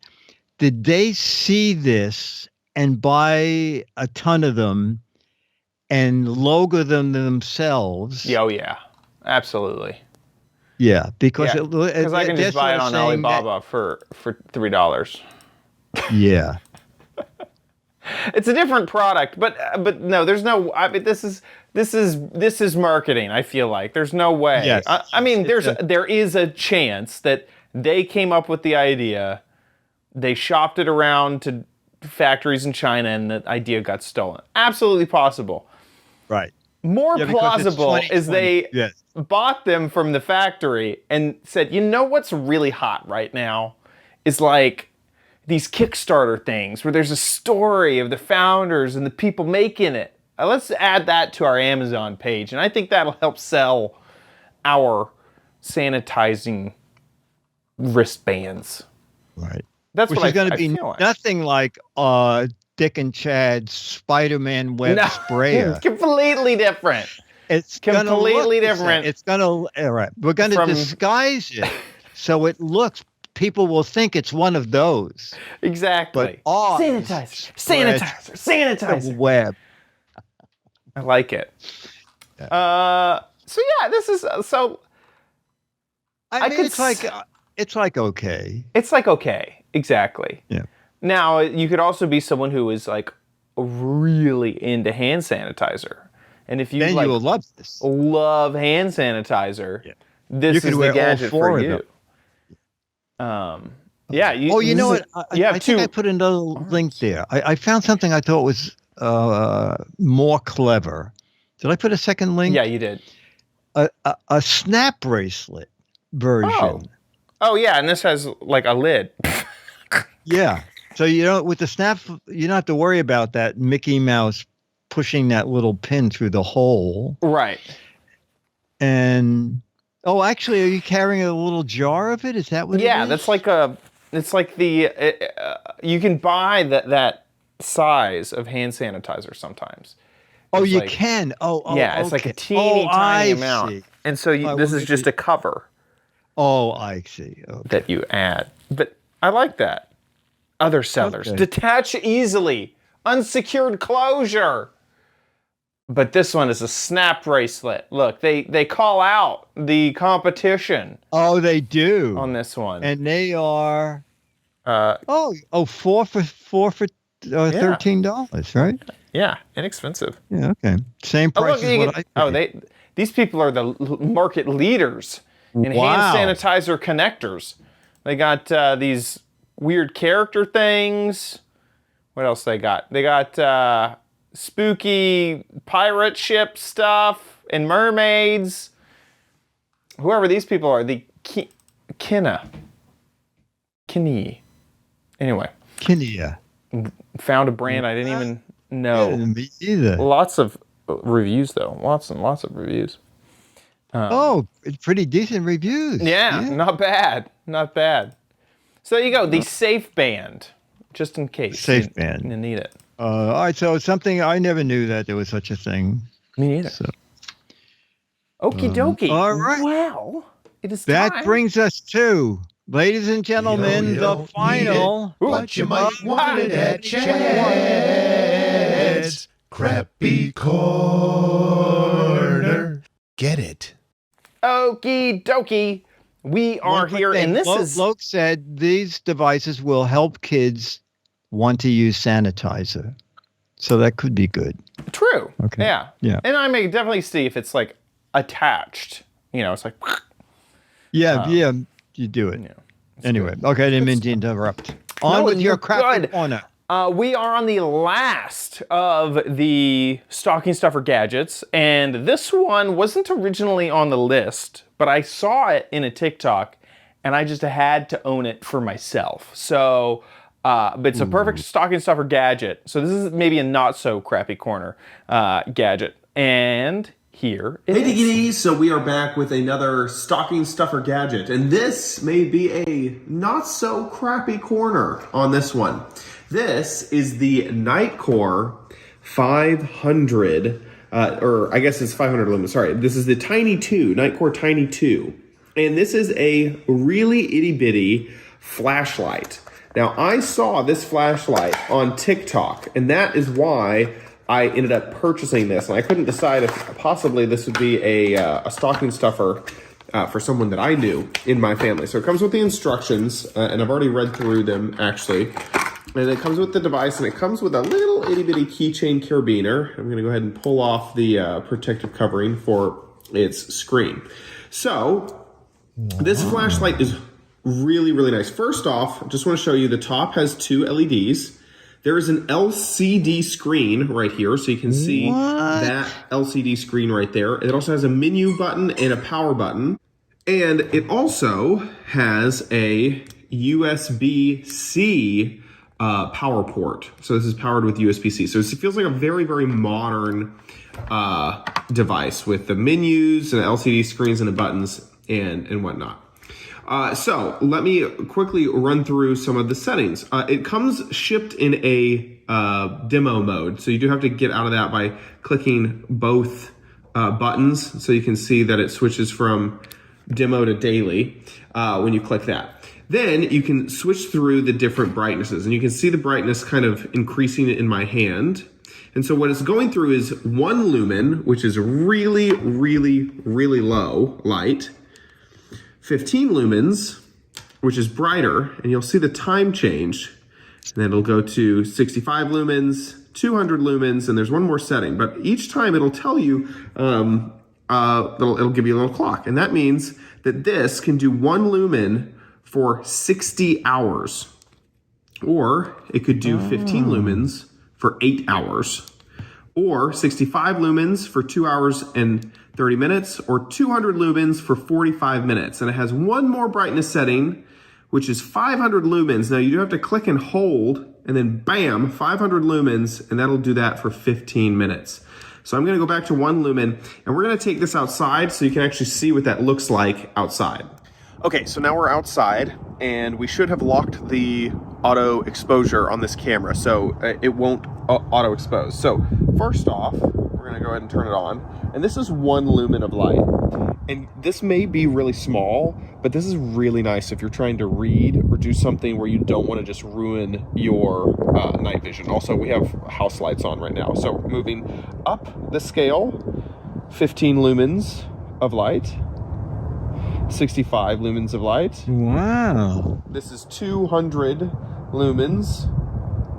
did they see this and buy a ton of them and logo them themselves? Oh yeah, absolutely. Yeah, because Yeah, because I can they're just buy it sort of on saying that- Alibaba for $3. Yeah. It's a different product, but no, there's no. I mean, this is marketing. I feel like there's no way. Yes. I mean, It's there is a chance that they came up with the idea, they shopped it around to factories in China, and the idea got stolen. Absolutely possible. Right. More Yeah, because it's plausible is 2020. they Yes. bought them from the factory and said, you know what's really hot right now is like these Kickstarter things where there's a story of the founders and the people making it. Let's add that to our Amazon page, and I think that'll help sell our sanitizing wristbands. Right. That's Which what is going I to be feel like. nothing like Dick and Chad's Spider-Man web No, sprayer. completely different. It's gonna completely look the same. different It's gonna all right. We're gonna from- disguise it so it looks. People will think it's one of those. Exactly. But ours sanitizer. the web. I like it. So yeah, this is so. I mean, could it's like okay. It's like okay, exactly. Yeah. Now you could also be someone who is like really into hand sanitizer, and if you Then like you will love this. love hand sanitizer, this You could is wear the all gadget four for of you. them. Yeah. You know what? Yeah, I think I put another link there. I found something I thought was more clever. Did I put a second link? Yeah, you did. A snap bracelet version. Oh yeah, and this has like a lid. Yeah. So you don't with the snap, you don't have to worry about that Mickey Mouse pushing that little pin through the hole. Right. And actually, are you carrying a little jar of it? Is that what? Yeah, it is? that's like a. It's like the. You can buy that size of hand sanitizer sometimes. Oh, It's you like- can. Yeah, it's like a okay. teeny tiny I amount, see. and so I this will is just a cover Oh, I see. Okay. that you add. But I like that. Other sellers Okay. detach easily, unsecured closure. But this one is a snap bracelet. Look, they call out the competition Oh, they do. on this one. And they are. Uh, four for $13, right? yeah, inexpensive. Yeah. Okay. Same Oh, price look, as what I paid. these people are the market leaders in Wow. hand sanitizer connectors. They got these weird character things. What else they got? They got spooky pirate ship stuff and mermaids. Whoever these people are, the Kinna. Anyway, Kinia. found a brand I didn't even know. Me either. Lots of reviews though. Lots and lots of reviews. It's pretty decent reviews. Yeah, not bad. Not bad. So there you go, the Safe Band, just in case. Safe Band. You need it. All right. So something I never knew that there was such a thing. Me neither. So. Okie dokie. All right. Well, it is That time. brings us to, ladies and gentlemen, You the don't final. need it, but you might want it at Chad's Crappy Corner. Get it? Okie dokie. We are One quick here, thing. and this is Loke said these devices will help kids want to use sanitizer. So that could be good. true. Okay. Yeah. Yeah. And I may definitely see if it's like attached. You know, it's like. Yeah, you do it. Yeah. Anyway, okay, I didn't mean to interrupt. On with your you're crappy good. corner. We are on the last of the stocking stuffer gadgets, and this one wasn't originally on the list, but I saw it in a TikTok, and I just had to own it for myself. So, but it's a perfect stocking stuffer gadget. So this is maybe a not so crappy corner gadget, and here it Hey is. Diggities, so we are back with another stocking stuffer gadget, and this may be a not so crappy corner on this one. This is the Nightcore 500, or I guess it's 500 lumens, sorry. This is the Tiny 2, Nightcore Tiny 2. And this is a really itty bitty flashlight. Now I saw this flashlight on TikTok, and that is why I ended up purchasing this, and I couldn't decide if possibly this would be a stocking stuffer for someone that I knew in my family. So it comes with the instructions, and I've already read through them actually. And it comes with the device, and it comes with a little itty bitty keychain carabiner. I'm gonna go ahead and pull off the protective covering for its screen. So this flashlight is really, really nice. First off, I just wanna show you the top has 2 LEDs. There is an LCD screen right here, so you can see that LCD screen right there. It also has a menu button and a power button. And it also has a USB-C power port. So this is powered with USB-C. So it feels like a very, very modern device with the menus and the LCD screens and the buttons and whatnot. So let me quickly run through some of the settings. It comes shipped in a demo mode. So you do have to get out of that by clicking both buttons. So you can see that it switches from demo to daily when you click that. Then you can switch through the different brightnesses, and you can see the brightness kind of increasing in my hand. And so what it's going through is 1 lumen, which is really, really, really low light. 15 lumens, which is brighter, and you'll see the time change. And then it'll go to 65 lumens, 200 lumens, and there's one more setting. But each time it'll tell you, it'll give you a little clock. And that means that this can do 1 lumen for 60 hours. Or it could do 15 lumens for 8 hours. Or 65 lumens for 2 hours and 30 minutes, or 200 lumens for 45 minutes. And it has one more brightness setting, which is 500 lumens. Now you do have to click and hold, and then bam, 500 lumens, and that'll do that for 15 minutes. So I'm gonna go back to 1 lumen, and we're gonna take this outside so you can actually see what that looks like outside. Okay, so now we're outside, and we should have locked the auto exposure on this camera, so it won't auto expose. So first off, we're gonna go ahead and turn it on, and this is 1 lumen of light. And this may be really small, but this is really nice if you're trying to read or do something where you don't want to just ruin your night vision. Also, we have house lights on right now. So moving up the scale, 15 lumens of light, 65 lumens of light. Wow. This is 200 lumens,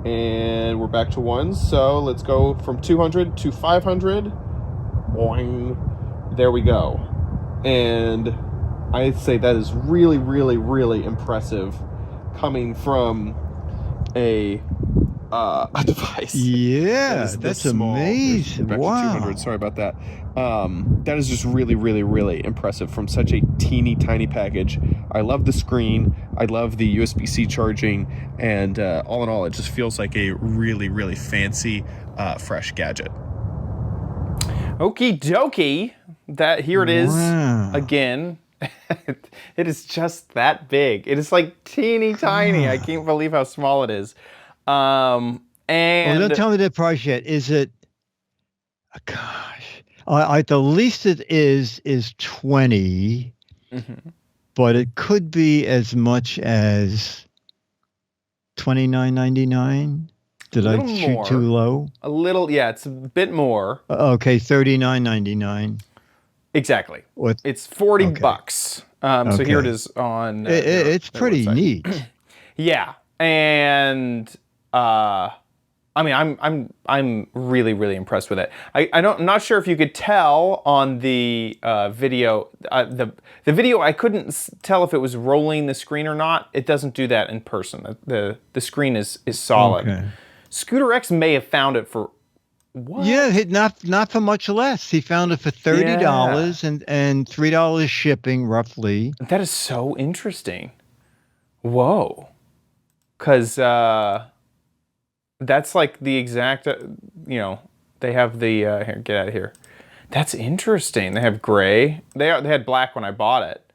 and we're back to 1. So let's go from 200 to 500. Boing. There we go. And I'd say that is really, really, really impressive coming from a device. Yeah, that is this that's small. amazing. Back to Wow. 200. Sorry about that. That is just really, really, really impressive from such a teeny tiny package. I love the screen. I love the USB-C charging, and all in all, it just feels like a really, really fancy, fresh gadget. Okie dokie. That here it is Wow. again. It is just that big. It is like teeny tiny. I can't believe how small it is. And Well, don't tell me the price yet. Is it? Gosh, The least it is 20, but it could be as much as $29.99. Did I shoot more. too low? A little, yeah, it's a bit more. Okay, $39.99. Exactly. What? It's 40 Okay. bucks. So here it Okay. is on. It's their pretty website. neat. Yeah, and I mean, I'm really impressed with it. I'm not sure if you could tell on the video. The video, I couldn't tell if it was rolling the screen or not. It doesn't do that in person. The screen is solid. Okay. Scooter X may have found it for what? Yeah, not for much less. He found it for $30 and $3 shipping roughly. That is so interesting. Whoa. Because that's like the exact, they have the, here, get out of here. That's interesting. They have gray. They had black when I bought it.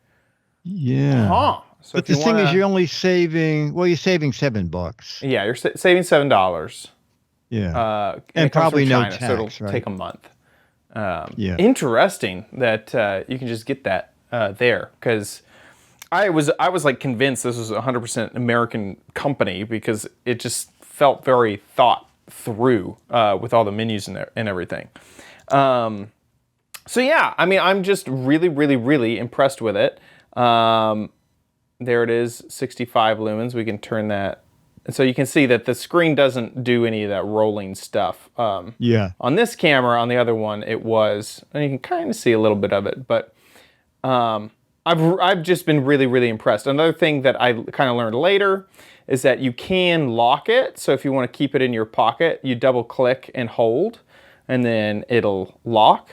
Yeah. Huh. So But the thing is, you're only saving, you're saving $7. Yeah, you're saving $7. Yeah. And it comes probably from no China, tax, so it'll right? take a month. Yeah. Interesting that you can just get that there, because I was like convinced this was a 100% American company because it just felt very thought through with all the menus and everything. So yeah, I mean, I'm just really impressed with it. There it is, 65 lumens. We can turn that. And so you can see that the screen doesn't do any of that rolling stuff. Yeah. On this camera, on the other one, it was, and you can kind of see a little bit of it, but I've just been really impressed. Another thing that I kind of learned later is that you can lock it. So if you want to keep it in your pocket, you double click and hold, and then it'll lock.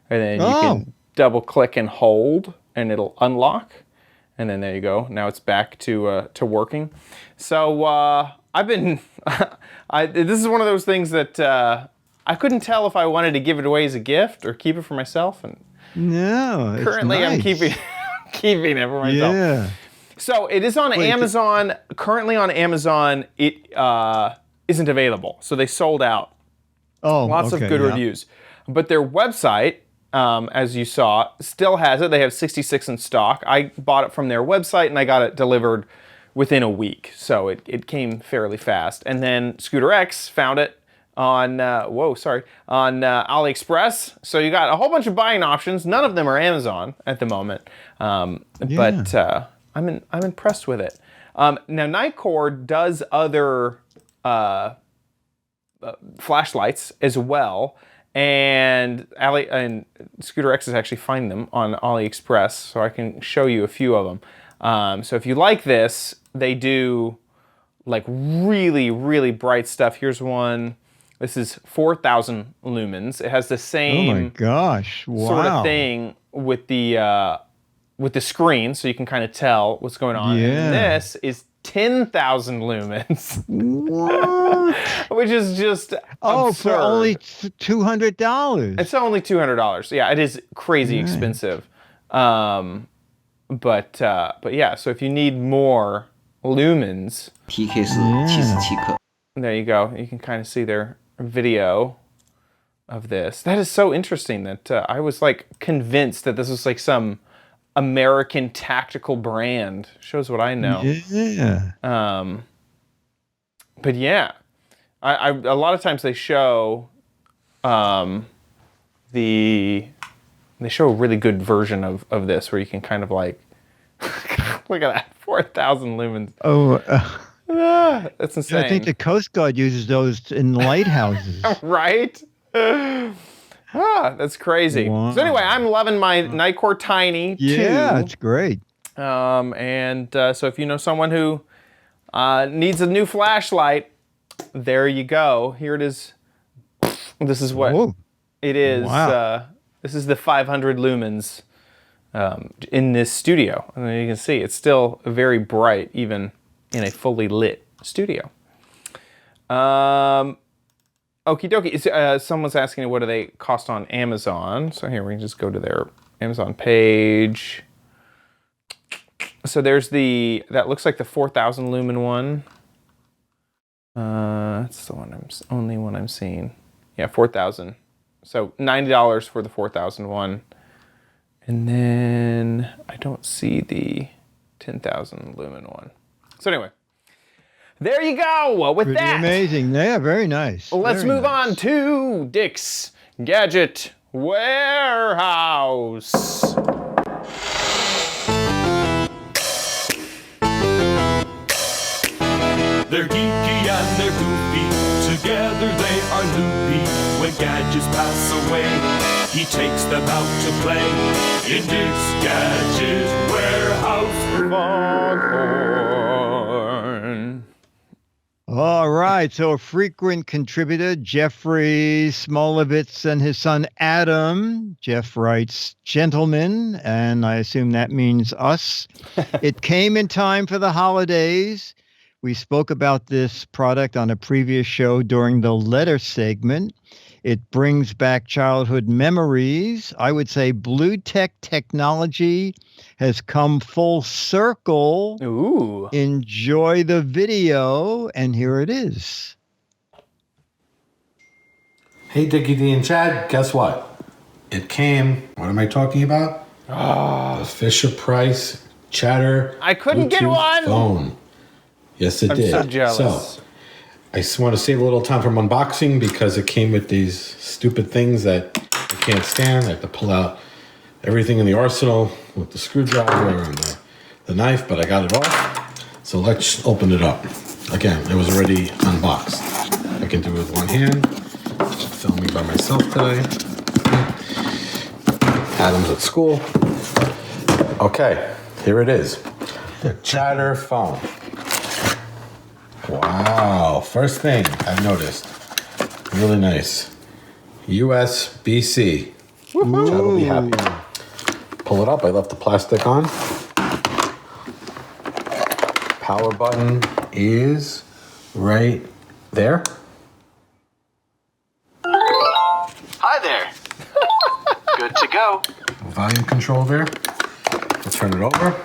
And then you can double click and hold, and it'll unlock. And then there you go. Now it's back to working. So I've been, this is one of those things that I couldn't tell if I wanted to give it away as a gift or keep it for myself. And no, it's currently nice. I'm keeping it for myself. Yeah. So it is on Amazon. Currently on Amazon, it isn't available. So they sold out. Oh, Lots of good reviews. But their website, as you saw, still has it. They have 66 in stock. I bought it from their website and I got it delivered within a week. So it came fairly fast. And then Scooter X found it on, on AliExpress. So you got a whole bunch of buying options. None of them are Amazon at the moment. But I'm impressed with it. Now Nightcore does other flashlights as well. And Scooter X is actually finding them on AliExpress, so I can show you a few of them. So if you like this, they do like really bright stuff. Here's one. This is 4,000 lumens. It has the same Oh my gosh! Wow. sort of thing with the screen, so you can kind of tell what's going on. Yeah. And this is 10,000 lumens. What? Which is just Oh, absurd. for only $200. It's only $200. Yeah, it is crazy expensive. But yeah, so if you need more lumens, T case 77克。 there you go. You can kind of see their video of this. That is so interesting that I was like convinced that this was like some American tactical brand. Shows what I know. Yeah. But yeah, I a lot of times they show they show a really good version of this where you can kind of like look at that 4,000 lumens. Oh, That's insane. I think the Coast Guard uses those in lighthouses. Right? That's crazy. Wow. So anyway, I'm loving my Nightcore Tiny 2. Yeah, it's great. So if you know someone who needs a new flashlight, there you go. Here it is. This is what Whoa. it is. Wow. This is the 500 lumens in this studio. And you can see it's still very bright, even in a fully lit studio. Okie dokie. Someone's asking what do they cost on Amazon. So here we can just go to their Amazon page. So there's that looks like the 4,000 lumen one. That's the only one I'm seeing. Yeah, 4,000 So $90 for the 4,000 one. And then I don't see the 10,000 lumen one. So anyway, there you go. With Pretty that, amazing. Yeah, very nice. let's Very move nice. on to Dick's Gadget Warehouse. They're geeky and they're goofy, together they are loopy. When gadgets pass away, he takes them out to play. In Dick's Gadget Warehouse. Foghorn. All right. So a frequent contributor, Jeffrey Smolovitz, and his son Adam. Jeff writes, "Gentlemen," and I assume that means us. It came in time for the holidays. We spoke about this product on a previous show during the letter segment. It brings back childhood memories. I would say Blue Tech technology has come full circle. Ooh. Enjoy the video, and here it is. Hey, Dickie D and Chad, guess what? It came. What am I talking about? The Fisher Price Chatter. I couldn't get Bluetooth one. Phone. Yes, it I'm did. so jealous. So, I just want to save a little time from unboxing because it came with these stupid things that I can't stand. I have to pull out everything in the arsenal with the screwdriver and the knife, but I got it off. So let's open it up. Again, it was already unboxed. I can do it with one hand. I'm filming by myself today. Adam's at school. Okay, here it is. The Chatter phone. Wow, first thing I've noticed. Really nice. USB-C. Chad will be happy. Pull it up. I left the plastic on. Power button is right there. Hi there. Good to go. Volume control there. Let's turn it over.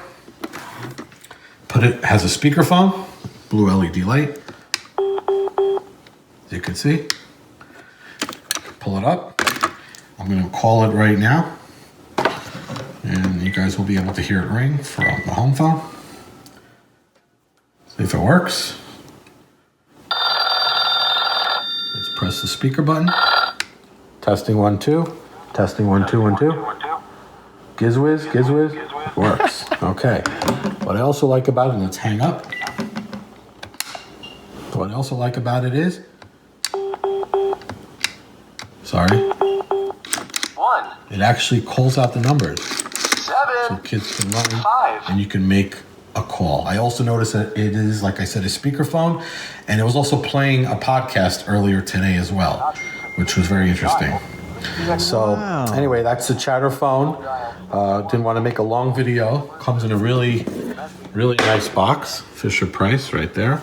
It has a speakerphone, blue LED light. As you can see. Pull it up. I'm going to call it right now. And you guys will be able to hear it ring from the home phone. See if it works. Let's press the speaker button. Testing 1 2. Testing 1 2 1 2. Giz Wiz, Giz Wiz. Works. Okay. What I also like about it, let's hang up. What I also like about it is, sorry. 1, It actually calls out the numbers. 7, So kids can run 5. and you can make a call. I also noticed that it is, like I said, a speakerphone, and it was also playing a podcast earlier today as well, which was very interesting. So anyway, that's the Chatter phone. Didn't want to make a long video. Comes in a really, really nice box. Fisher Price right there.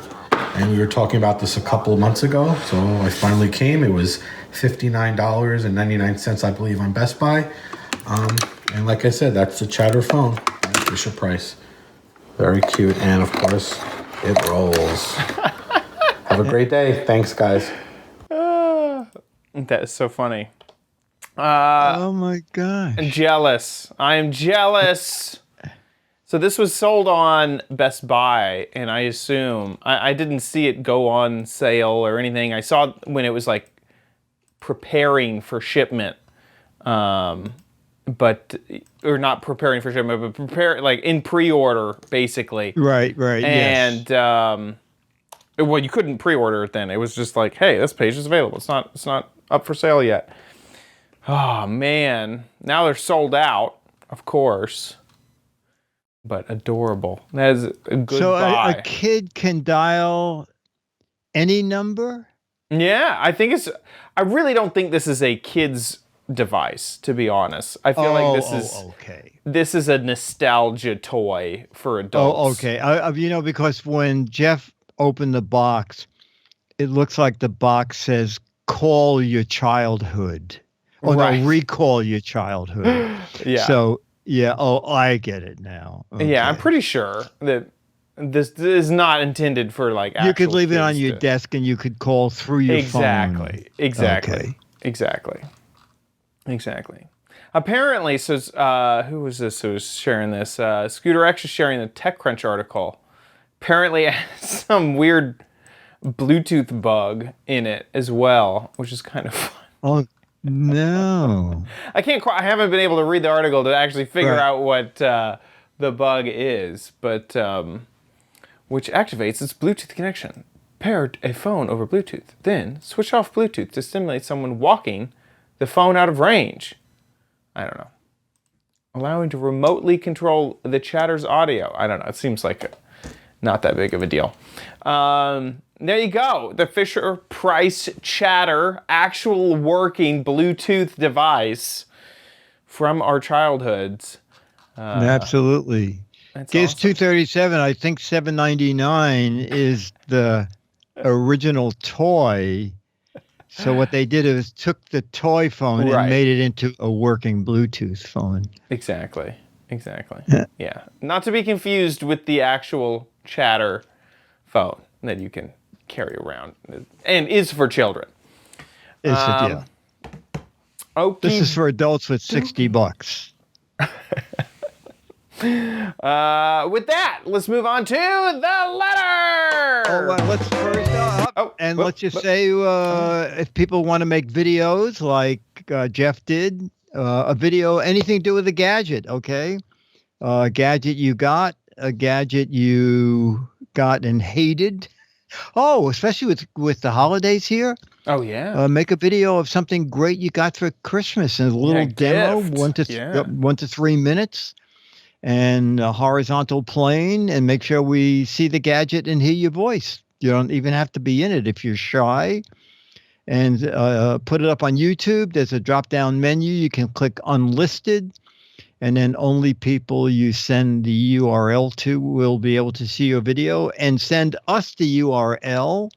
And we were talking about this a couple of months ago. So I finally came. It was $59.99, I believe, on Best Buy. And like I said, that's the Chatter phone at Fisher Price. Very cute. And of course, it rolls. Have a great day. Thanks, guys. That is so funny. Oh my gosh. Jealous. I am jealous. So this was sold on Best Buy, and I assume, I didn't see it go on sale or anything. I saw when it was like preparing for shipment, or not preparing for shipment, but like in pre-order, basically. Right, And, yes. Well, you couldn't pre-order it then. It was just like, hey, this page is available. It's not up for sale yet. Oh, man. Now they're sold out, of course. But adorable. That is a good buy. A kid can dial any number? Yeah, I really don't think this is a kid's device, to be honest. I feel like this is a nostalgia toy for adults. Oh, okay. Because when Jeff opened the box, it looks like the box says, call your childhood. Oh, right. No, recall your childhood. Yeah. So, yeah, I get it now. Okay. Yeah, I'm pretty sure that this is not intended for like actual you could leave it on kids your desk and you could call through your phone. Exactly. Exactly. Apparently, so who was this who was sharing this? Scooter X is sharing the TechCrunch article. Apparently, it has some weird Bluetooth bug in it as well, which is kind of fun. Oh, no. I haven't been able to read the article to actually figure out what the bug is, but which activates its Bluetooth connection. Pair a phone over Bluetooth, then switch off Bluetooth to stimulate someone walking the phone out of range. I don't know. Allowing to remotely control the chatter's audio. I don't know. It seems like not that big of a deal. There you go. The Fisher-Price Chatter, actual working Bluetooth device from our childhoods. Absolutely. Giz awesome. 237, I think $7.99 is the original toy. So what they did is took the toy phone and made it into a working Bluetooth phone. Exactly. Yeah. Not to be confused with the actual Chatter phone that you can carry around and is for children. Yeah. Okay. This is for adults with $60. With that, let's move on to the letter. Let's first let's just say if people want to make videos like Jeff did, a video, anything to do with a gadget, okay? A gadget you got, a gadget you got and hated. Oh, especially with the holidays here. Oh, yeah. Make a video of something great you got for Christmas and a little demo, gift. 1 to 3 minutes. And a horizontal plane, and make sure we see the gadget and hear your voice. You don't even have to be in it if you're shy. And put it up on YouTube. There's a drop-down menu. You can click unlisted, and then only people you send the URL to will be able to see your video. And send us the URL,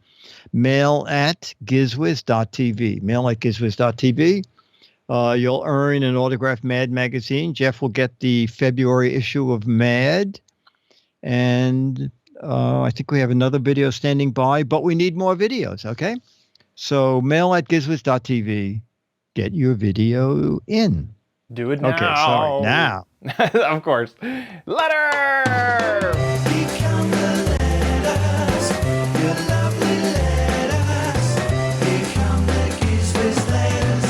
mail@gizwiz.tv. Mail@gizwiz.tv. You'll earn an autographed Mad magazine. Jeff will get the February issue of Mad. And I think we have another video standing by, but we need more videos, okay? So mail@gizwiz.tv. Get your video in. Do it now. Okay, sorry. Now. Of course. Letter! Become the letters, your lovely letters. Become the Giz Wiz letters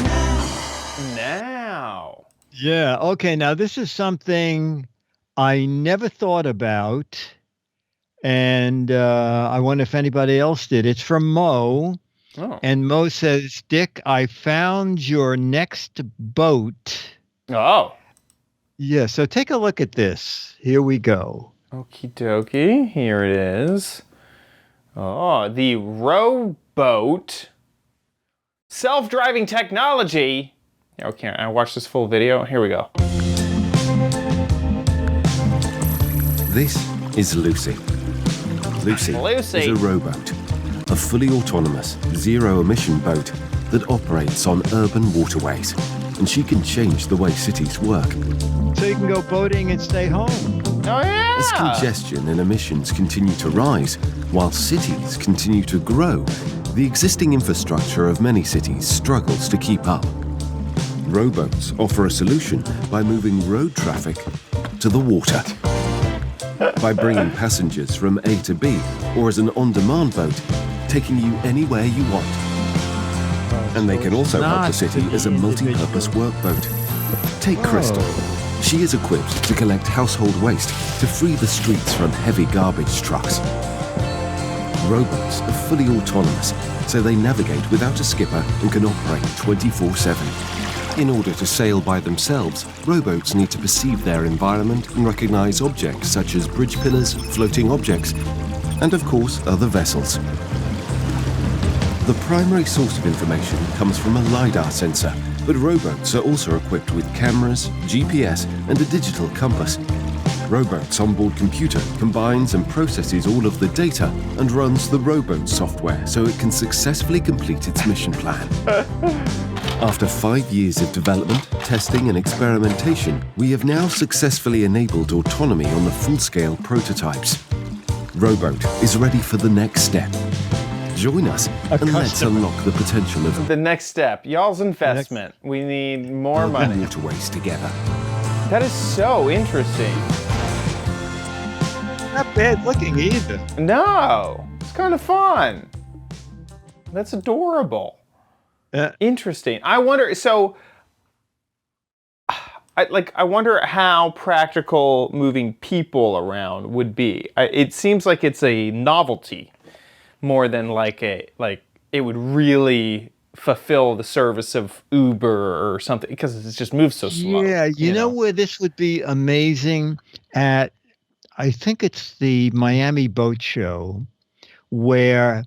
now. Yeah, okay. Now, this is something I never thought about, and I wonder if anybody else did. It's from Mo, and Mo says, Dick, I found your next boat. Oh. Yeah, so take a look at this. Here we go. Okie dokie. Here it is. Oh, the rowboat. Self-driving technology. Okay, I watched this full video. Here we go. This is Lucy. Lucy is a rowboat, a fully autonomous, zero-emission boat that operates on urban waterways, and she can change the way cities work. So you can go boating and stay home. Oh, yeah! As congestion and emissions continue to rise, while cities continue to grow, the existing infrastructure of many cities struggles to keep up. Rowboats offer a solution by moving road traffic to the water. By bringing passengers from A to B, or as an on-demand boat, taking you anywhere you want. And they can also help the city as a multi-purpose workboat. Take Crystal. She is equipped to collect household waste to free the streets from heavy garbage trucks. Rowboats are fully autonomous, so they navigate without a skipper and can operate 24/7. In order to sail by themselves, rowboats need to perceive their environment and recognize objects such as bridge pillars, floating objects, and of course, other vessels. The primary source of information comes from a LiDAR sensor, but rowboats are also equipped with cameras, GPS, and a digital compass. Rowboat's onboard computer combines and processes all of the data and runs the rowboat software so it can successfully complete its mission plan. After 5 years of development, testing, and experimentation, we have now successfully enabled autonomy on the full-scale prototypes. Rowboat is ready for the next step. Join us and let's unlock the potential of The next step, y'all's investment. We need more money. waterways together. That is so interesting. Not bad looking either. No, it's kind of fun. That's adorable. Interesting. I wonder. So, I wonder how practical moving people around would be. It seems like it's a novelty more than it would really fulfill the service of Uber or something because it just moves so slow. Yeah, you know where this would be amazing at. I think it's the Miami Boat Show where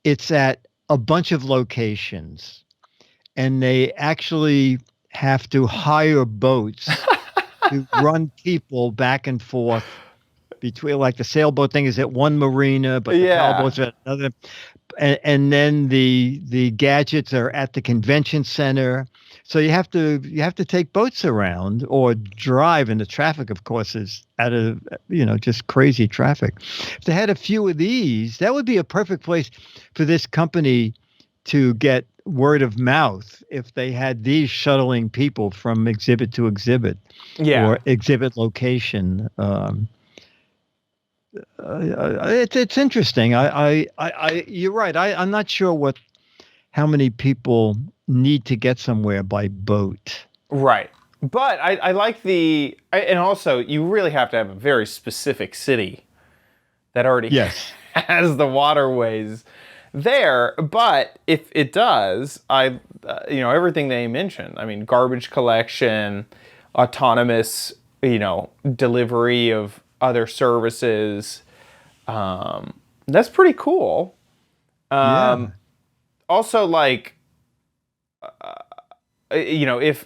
it's at a bunch of locations and they actually have to hire boats to run people back and forth between, like, the sailboat thing is at one marina, but the powerboats are at another. And then the gadgets are at the convention center. So you have to take boats around or drive, and the traffic, of course, is just crazy traffic. If they had a few of these, that would be a perfect place for this company to get word of mouth. If they had these shuttling people from exhibit to exhibit, or exhibit location. It's interesting. You're right. I'm not sure how many people need to get somewhere by boat. Right. But I like and also you really have to have a very specific city that already has the waterways there. But if it does, everything they mentioned, I mean, garbage collection, autonomous, delivery of other services, that's pretty cool. Also, if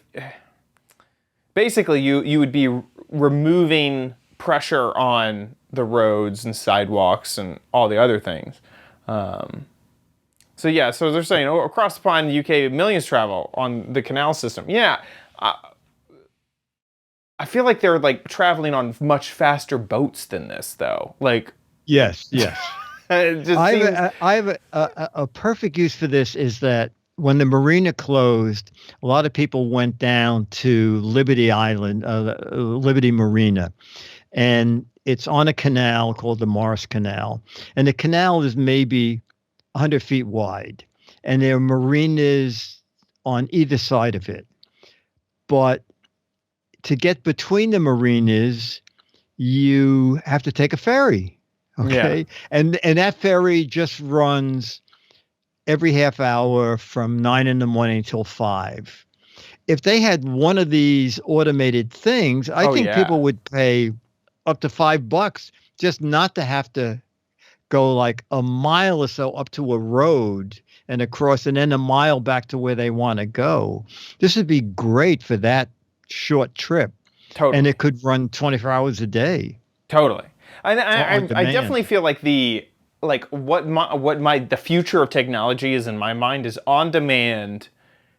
basically you would be removing pressure on the roads and sidewalks and all the other things. So they're saying across the pond in the UK, millions travel on the canal system. Yeah. I feel like they're traveling on much faster boats than this, though. Yes. I have a perfect use for this is that when the marina closed, a lot of people went down to Liberty Island, Liberty Marina, and it's on a canal called the Morris Canal, and the canal is maybe 100 feet wide, and there are marinas on either side of it, but to get between the marinas, you have to take a ferry. Okay. Yeah. And that ferry just runs every half hour from 9 a.m. till 5. If they had one of these automated things, I think people would pay up to $5 just not to have to go like a mile or so up to a road and across and then a mile back to where they want to go. This would be great for that short trip. Totally. And it could run 24 hours a day. Totally. I definitely feel like the future of technology is in my mind is on-demand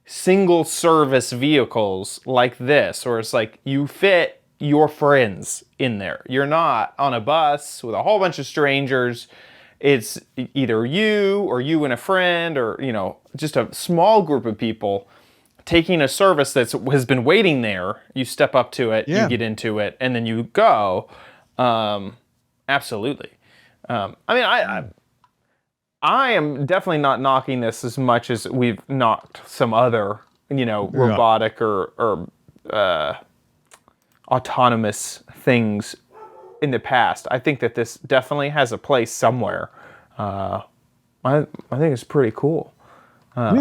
single service vehicles like this, or it's like you fit your friends in there. You're not on a bus with a whole bunch of strangers. It's either you or you and a friend or, just a small group of people taking a service that has been waiting there. You step up to it, you get into it, and then you go. Absolutely. I am definitely not knocking this as much as we've knocked some other, robotic or autonomous things in the past. I think that this definitely has a place somewhere. I think it's pretty cool. So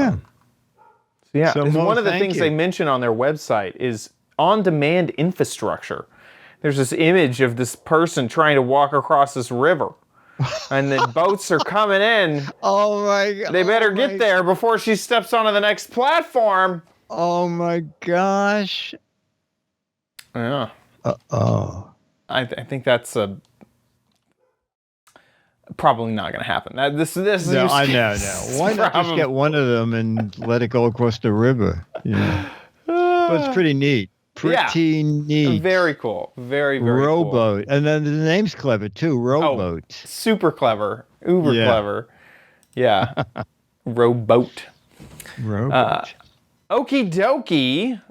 one of the things they mention on their website is on-demand infrastructure. There's this image of this person trying to walk across this river. And the boats are coming in. Oh my God. They better get there before she steps onto the next platform. Oh my gosh. Yeah. Uh-oh. I think that's probably not going to happen. No, I know. Why not just get one of them and let it go across the river? Yeah. But it's pretty neat. Pretty neat. Very cool. Very, very Rowboat. cool. And then the name's clever too. Rowboat. Super clever. Uber clever. Yeah. Rowboat. Rowboat. Okie dokie.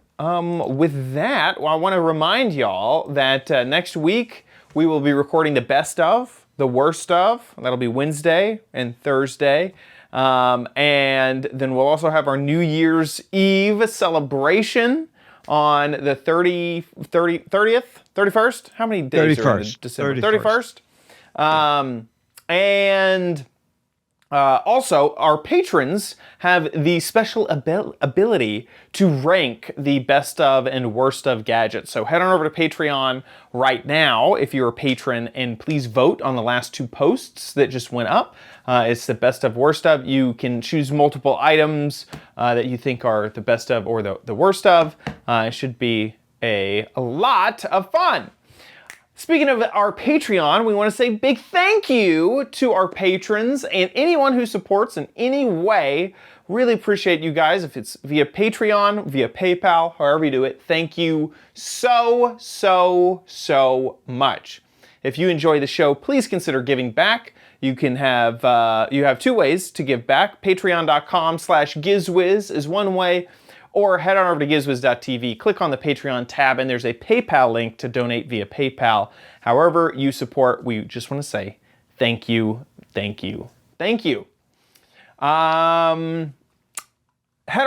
With that, well, I want to remind y'all that next week we will be recording the best of, the worst of. That'll be Wednesday and Thursday. And then we'll also have our New Year's Eve celebration on the 30th, 31st? How many days are in December? 31st. And also, our patrons have the special ability to rank the best of and worst of gadgets. So head on over to Patreon right now if you're a patron, and please vote on the last 2 posts that just went up. It's the best of, worst of. You can choose multiple items that you think are the best of or the worst of. It should be a lot of fun. Speaking of our Patreon, we want to say big thank you to our patrons and anyone who supports in any way. Really appreciate you guys. If it's via Patreon, via PayPal, however you do it, thank you so much. If you enjoy the show, please consider giving back. You can have you have 2 ways to give back. Patreon.com/Giz Wiz is one way. Or head on over to gizwiz.tv, click on the Patreon tab, and there's a PayPal link to donate via PayPal. However you support, we just want to say thank you, thank you, thank you. Head on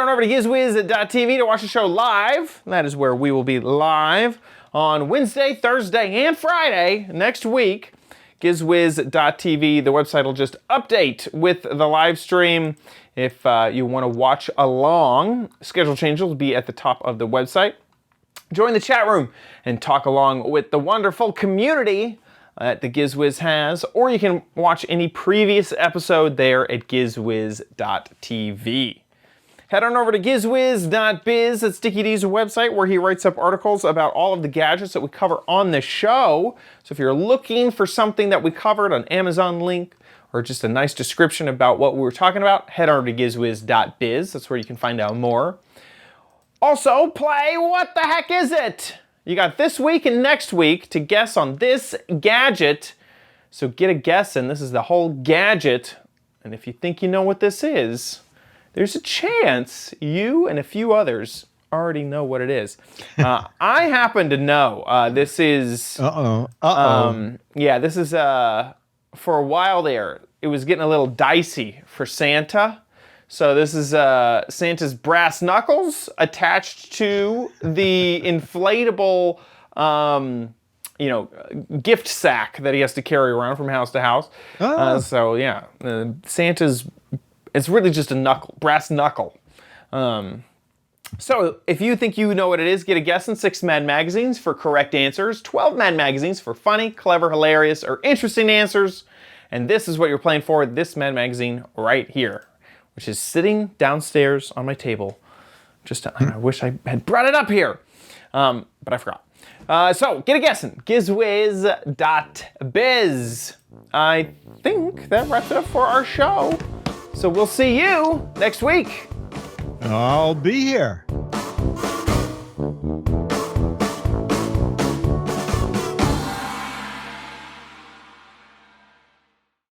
over to gizwiz.tv to watch the show live. That is where we will be live on Wednesday, Thursday, and Friday next week. Gizwiz.tv, the website will just update with the live stream. If you want to watch along, schedule changes will be at the top of the website. Join the chat room and talk along with the wonderful community that the Giz Wiz has, or you can watch any previous episode there at gizwiz.tv. Head on over to gizwiz.biz, that's Dickie D's website, where he writes up articles about all of the gadgets that we cover on the show. So if you're looking for something that we covered, an Amazon link, or just a nice description about what we were talking about, head over to gizwiz.biz. That's where you can find out more. Also, play What the Heck Is It? You got this week and next week to guess on this gadget. So get a guess in. This is the whole gadget. And if you think you know what this is, there's a chance you and a few others already know what it is. I happen to know. This is... yeah, this is... for a while there, it was getting a little dicey for Santa. So this is Santa's brass knuckles attached to the inflatable, gift sack that he has to carry around from house to house. So yeah, Santa's, it's really just a brass knuckle. So if you think you know what it is, get a guess in 6 Mad Magazines for correct answers, 12 Mad Magazines for funny, clever, hilarious, or interesting answers. And this is what you're playing for, this Mad Magazine right here, which is sitting downstairs on my table. I wish I had brought it up here, but I forgot. So get a guess in gizwiz.biz. I think that wraps it up for our show. So we'll see you next week. I'll be here.